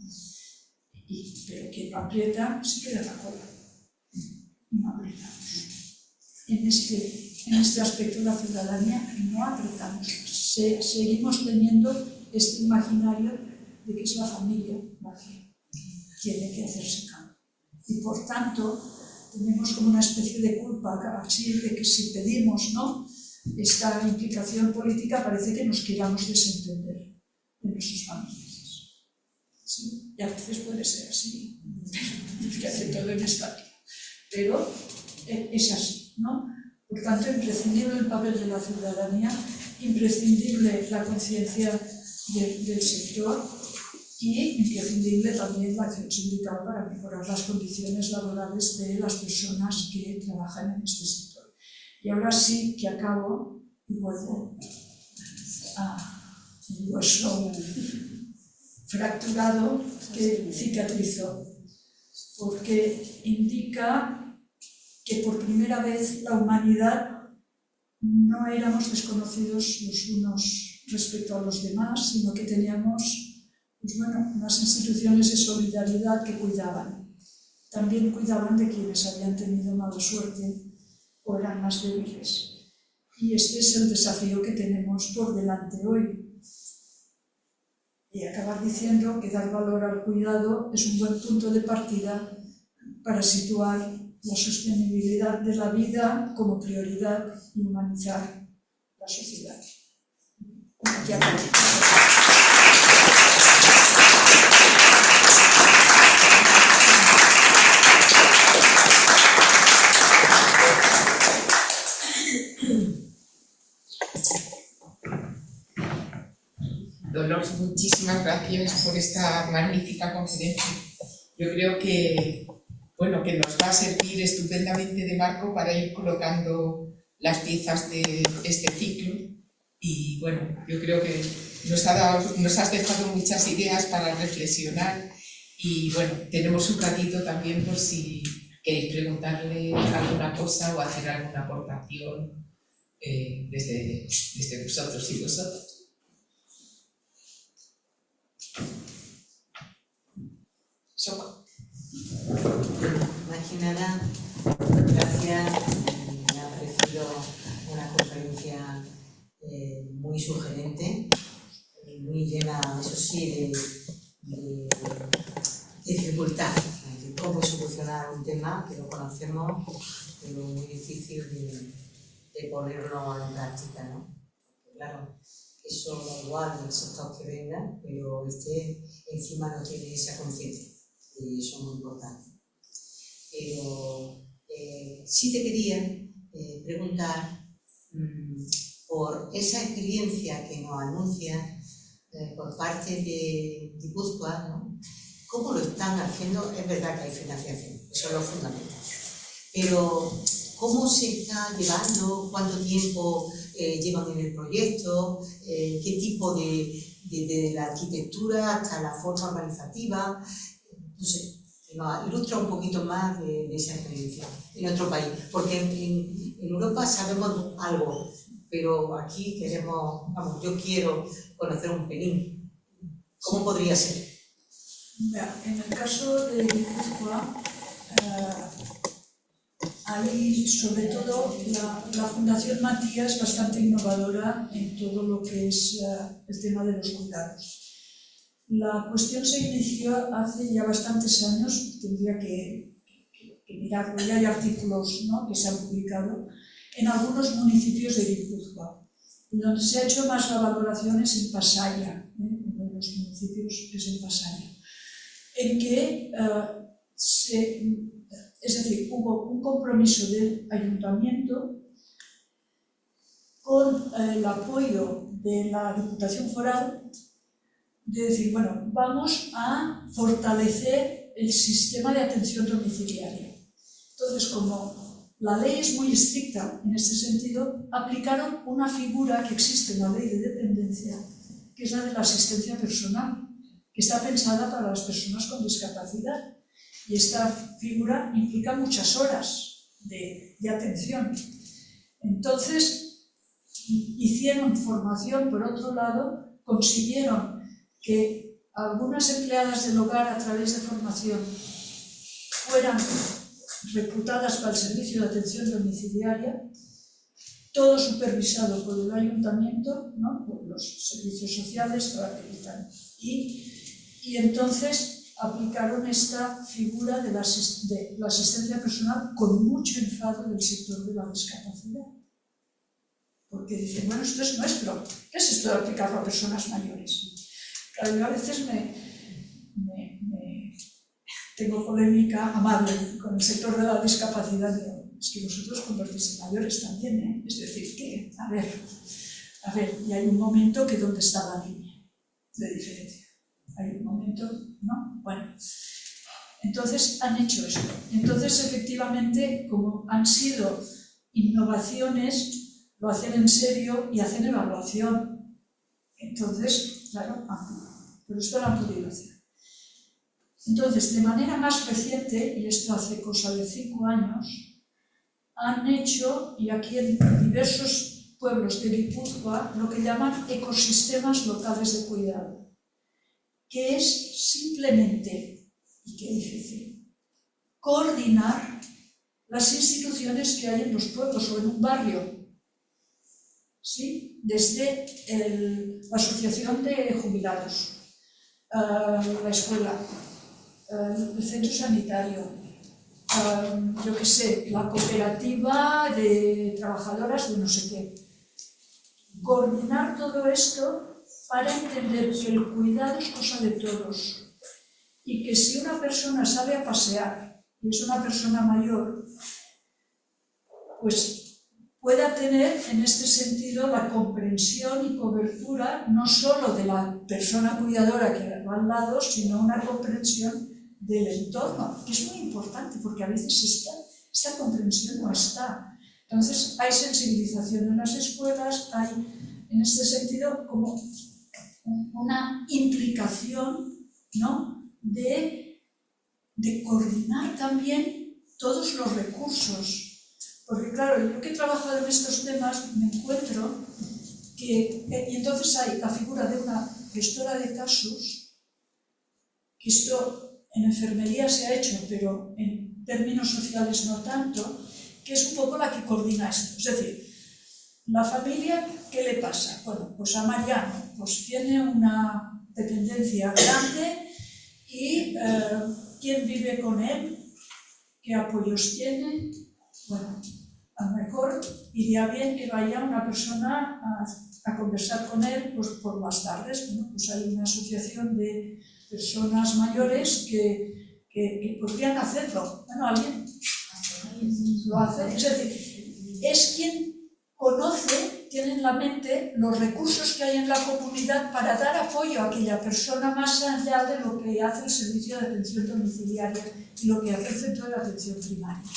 S3: Pero quien no aprieta se queda en la cola. No apretamos. En este aspecto de la ciudadanía no apretamos. Seguimos teniendo este imaginario de que es la familia la que tiene que hacerse cargo. Y por tanto, tenemos como una especie de culpa, así de que si pedimos, ¿no?, esta implicación política parece que nos queramos desentender de nuestros familiares. ¿Sí? Y a veces puede ser así, fíjate todo en España, pero es así, ¿no? Por tanto, imprescindible el papel de la ciudadanía, imprescindible la conciencia del sector y imprescindible también la acción sindical para mejorar las condiciones laborales de las personas que trabajan en este sector. Y ahora sí que acabo y vuelvo al hueso fracturado que cicatrizó, porque indica que por primera vez la humanidad no éramos desconocidos los unos respecto a los demás, sino que teníamos, pues bueno, unas instituciones de solidaridad que cuidaban. También cuidaban de quienes habían tenido mala suerte o eran más débiles. Y este es el desafío que tenemos por delante hoy. Y acabar diciendo que dar valor al cuidado es un buen punto de partida para situar la sostenibilidad de la vida como prioridad y humanizar la sociedad. Aquí acabo.
S2: Dolores, muchísimas gracias por esta magnífica conferencia. Yo creo que, bueno, que nos va a servir estupendamente de marco para ir colocando las piezas de este ciclo. Y bueno, yo creo que nos has dejado muchas ideas para reflexionar. Y bueno, tenemos un ratito también por si queréis preguntarle alguna cosa o hacer alguna aportación desde vosotros y vosotras. Soco.
S4: Más que nada, gracias. Me ha parecido una conferencia muy sugerente, muy llena, eso sí, de dificultad, de cómo solucionar un tema que lo conocemos, pero muy difícil de ponerlo en práctica, ¿no? Claro, eso da igual del sector que venga, pero encima no tiene esa conciencia. Y eso es muy importante. Pero sí te quería preguntar por esa experiencia que nos anuncia por parte de Guipúzcoa, ¿no? ¿Cómo lo están haciendo? Es verdad que hay financiación, eso es lo fundamental. Pero ¿cómo se está llevando? ¿Cuánto tiempo llevan en el proyecto? ¿Qué tipo de la arquitectura hasta la forma organizativa? No sé, nos ilustra un poquito más de esa experiencia en nuestro país, porque en Europa sabemos algo, pero aquí queremos, vamos, yo quiero conocer un pelín. ¿Cómo podría ser?
S3: En el caso de Guipúzcoa, hay sobre todo la Fundación Matías bastante innovadora en todo lo que es el tema de los cuidados. La cuestión se inició hace ya bastantes años, tendría que mirarlo, ya hay artículos, ¿no?, que se han publicado en algunos municipios de Guipúzcoa. Donde se ha hecho más la valoración es en Pasaia, uno de los municipios es en Pasaia, en que es decir, hubo un compromiso del ayuntamiento con el apoyo de la Diputación Foral de decir, bueno, vamos a fortalecer el sistema de atención domiciliaria. Entonces, como la ley es muy estricta en este sentido, aplicaron una figura que existe en la ley de dependencia, que es la de la asistencia personal, que está pensada para las personas con discapacidad. Y esta figura implica muchas horas de atención. Entonces, hicieron formación, por otro lado, consiguieron que algunas empleadas del hogar a través de formación fueran reclutadas para el servicio de atención domiciliaria, todo supervisado por el ayuntamiento, ¿no?, por los servicios sociales, y entonces aplicaron esta figura de la asistencia personal con mucho enfado del sector de la discapacidad. Porque dicen, bueno, esto es nuestro, ¿qué es esto de aplicarlo a personas mayores? Claro, yo a veces tengo polémica amable con el sector de la discapacidad. Es que vosotros convertís en mayores también, ¿eh? Es decir, que, a ver, y hay un momento que ¿dónde está la línea de diferencia? Hay un momento, ¿no? Bueno, entonces han hecho esto. Entonces, efectivamente, como han sido innovaciones, lo hacen en serio y hacen evaluación. Entonces, claro, pero esto lo han podido hacer. Entonces, de manera más reciente, y esto hace cosa de 5 años, han hecho, y aquí en diversos pueblos de Guipúzcoa, lo que llaman ecosistemas locales de cuidado, que es simplemente, y qué difícil, coordinar las instituciones que hay en los pueblos o en un barrio, ¿sí? Desde la asociación de jubilados, la escuela, el centro sanitario, yo qué sé, la cooperativa de trabajadoras de no sé qué. Coordinar todo esto para entender que el cuidado es cosa de todos y que si una persona sale a pasear y es una persona mayor, pues pueda tener en este sentido la comprensión y cobertura no solo de la persona cuidadora que va al lado, sino una comprensión del entorno, que es muy importante porque a veces esta comprensión no está. Entonces hay sensibilización en las escuelas, hay en este sentido como una implicación, ¿no? de coordinar también todos los recursos. Porque claro, yo que he trabajado en estos temas me encuentro que, y entonces hay la figura de una gestora de casos, que esto en enfermería se ha hecho, pero en términos sociales no tanto, que es un poco la que coordina esto. Es decir, la familia, ¿qué le pasa? Bueno, pues a Mariano, pues tiene una dependencia grande y ¿quién vive con él? ¿Qué apoyos tiene? Bueno, a lo mejor iría bien que vaya una persona a conversar con él pues, por las tardes. Bueno, pues hay una asociación de personas mayores que podrían hacerlo. Bueno, alguien lo hace. Es decir, es quien conoce, tiene en la mente los recursos que hay en la comunidad para dar apoyo a aquella persona más allá de lo que hace el servicio de atención domiciliaria y lo que hace el centro de atención primaria.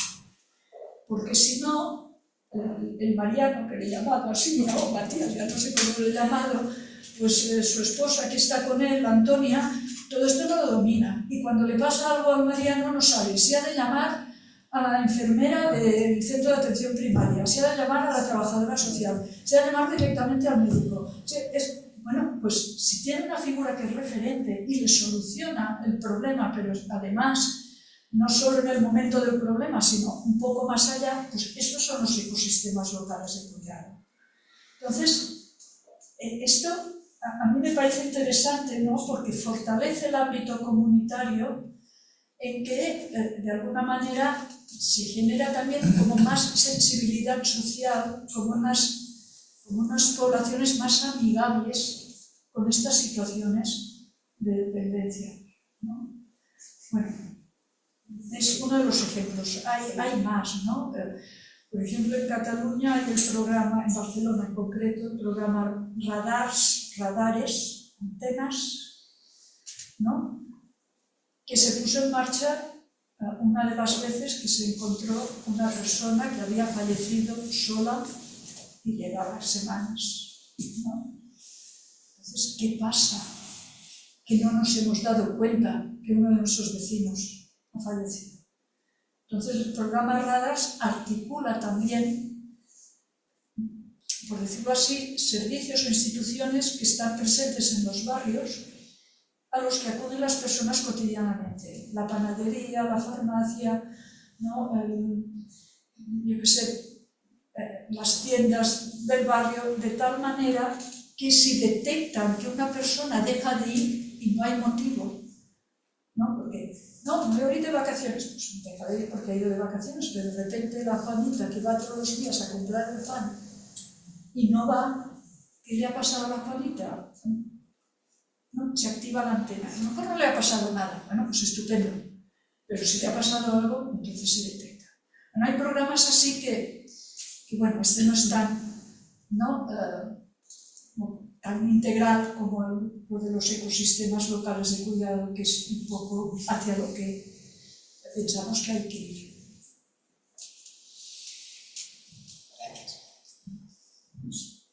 S3: Porque si no, el Mariano, que le he llamado así, o Matías, ya no sé cómo lo he llamado, pues su esposa que está con él, Antonia, todo esto no lo domina. Y cuando le pasa algo al Mariano no sabe si ha de llamar a la enfermera del centro de atención primaria, si ha de llamar a la trabajadora social, si ha de llamar directamente al médico. Bueno, pues si tiene una figura que es referente y le soluciona el problema, pero además no solo en el momento del problema, sino un poco más allá, pues esos son los ecosistemas locales de cuidado. Entonces, esto a mí me parece interesante, ¿no? Porque fortalece el ámbito comunitario en que, de alguna manera, se genera también como más sensibilidad social, como unas poblaciones más amigables con estas situaciones de dependencia, ¿no? Bueno, es uno de los ejemplos. Hay más, ¿no? Por ejemplo, en Cataluña hay el programa, en Barcelona en concreto, el programa radares, antenas, ¿no? Que se puso en marcha una de las veces que se encontró una persona que había fallecido sola y llevaba semanas, ¿no? Entonces, ¿qué pasa? Que no nos hemos dado cuenta que uno de nuestros vecinos ha fallecido. Entonces el programa RADARS articula también, por decirlo así, servicios o instituciones que están presentes en los barrios a los que acuden las personas cotidianamente. La panadería, la farmacia, ¿no? Yo qué sé, las tiendas del barrio, de tal manera que si detectan que una persona deja de ir y no hay motivo, ¿no? No, me voy a ir de vacaciones, pues empezaré porque he ido de vacaciones, pero de repente la Juanita que va todos los días a comprar el pan y no va, ¿qué le ha pasado a la Juanita? ¿No? Se activa la antena, a lo mejor no le ha pasado nada, bueno, pues estupendo, pero si te ha pasado algo, entonces se detecta. Bueno, hay programas así que bueno, este no es tan, ¿no? Tan integral como lo de los ecosistemas locales de cuidado, que es un poco hacia lo que pensamos que hay que ir.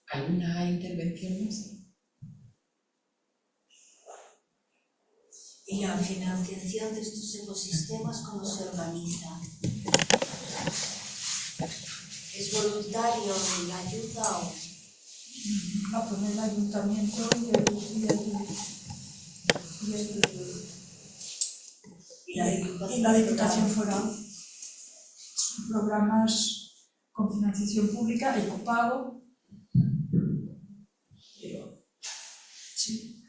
S2: ¿Alguna intervención más?
S5: ¿Y la financiación de estos ecosistemas cómo se organiza? ¿Es voluntario la ayuda o...?
S3: Con el ayuntamiento y la Diputación Foral. Son programas con financiación pública, el copago, pero sí.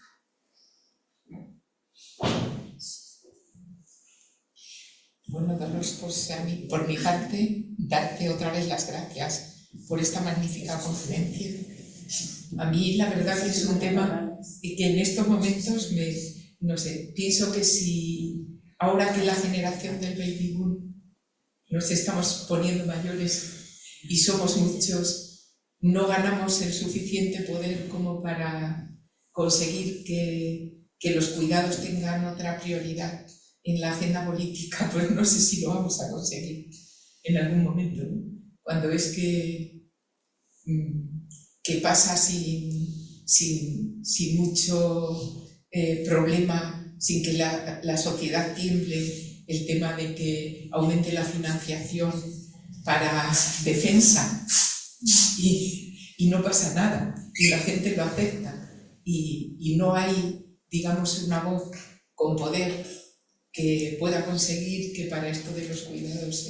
S2: Bueno, Dolores, pues por mi parte, darte otra vez las gracias por esta magnífica conferencia. A mí la verdad que es un tema que en estos momentos no sé, pienso que si ahora que la generación del baby boom nos estamos poniendo mayores y somos muchos, no ganamos el suficiente poder como para conseguir que los cuidados tengan otra prioridad en la agenda política, pues no sé si lo vamos a conseguir en algún momento, ¿no? Cuando es que pasa sin mucho problema, sin que la sociedad tiemble, el tema de que aumente la financiación para defensa y no pasa nada, y la gente lo acepta, y no hay, digamos, una voz con poder que pueda conseguir que para esto de los cuidados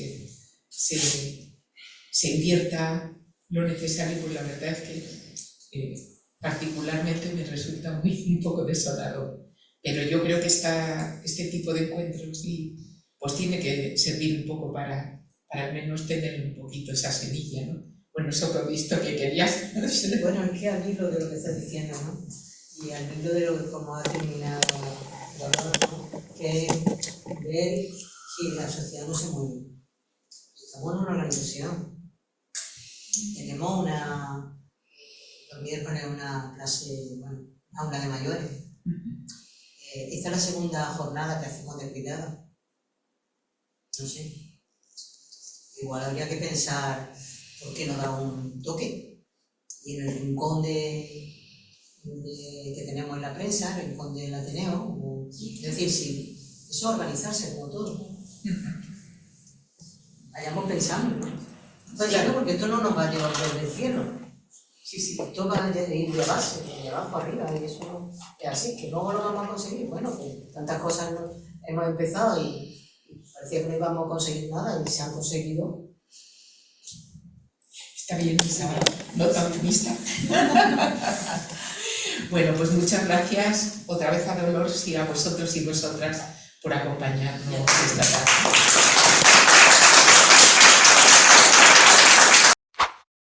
S2: se invierta lo necesario, pues la verdad es que particularmente me resulta un poco desolador. Pero yo creo que este tipo de encuentros pues tiene que servir un poco para al menos tener un poquito esa semilla, ¿no? Bueno, eso que he visto que querías.
S4: Bueno, es que al hilo de lo que estás diciendo, ¿no? Y al hilo de lo que como ha terminado Dolores, ¿no? Que ver si la sociedad no se mueve. Estamos en una organización. Tenemos los miércoles una clase, bueno, aula de mayores. Esta es la segunda jornada que hacemos de cuidado. No sé. Igual habría que pensar por qué no da un toque. Y en el rincón que tenemos en la prensa, el rincón del Ateneo, es decir, sí, eso es organizarse como todo. Vayamos pensando, ¿no? Pensando porque esto no nos va a llevar desde el cielo. Sí, esto va a ir de base, de abajo arriba, y eso es así, que luego lo vamos a conseguir. Bueno, pues tantas cosas hemos empezado y parecía que no íbamos a conseguir nada y se han conseguido.
S2: Está bien esa nota optimista. Bueno, pues muchas gracias otra vez a Dolores y a vosotros y vosotras por acompañarnos esta tarde.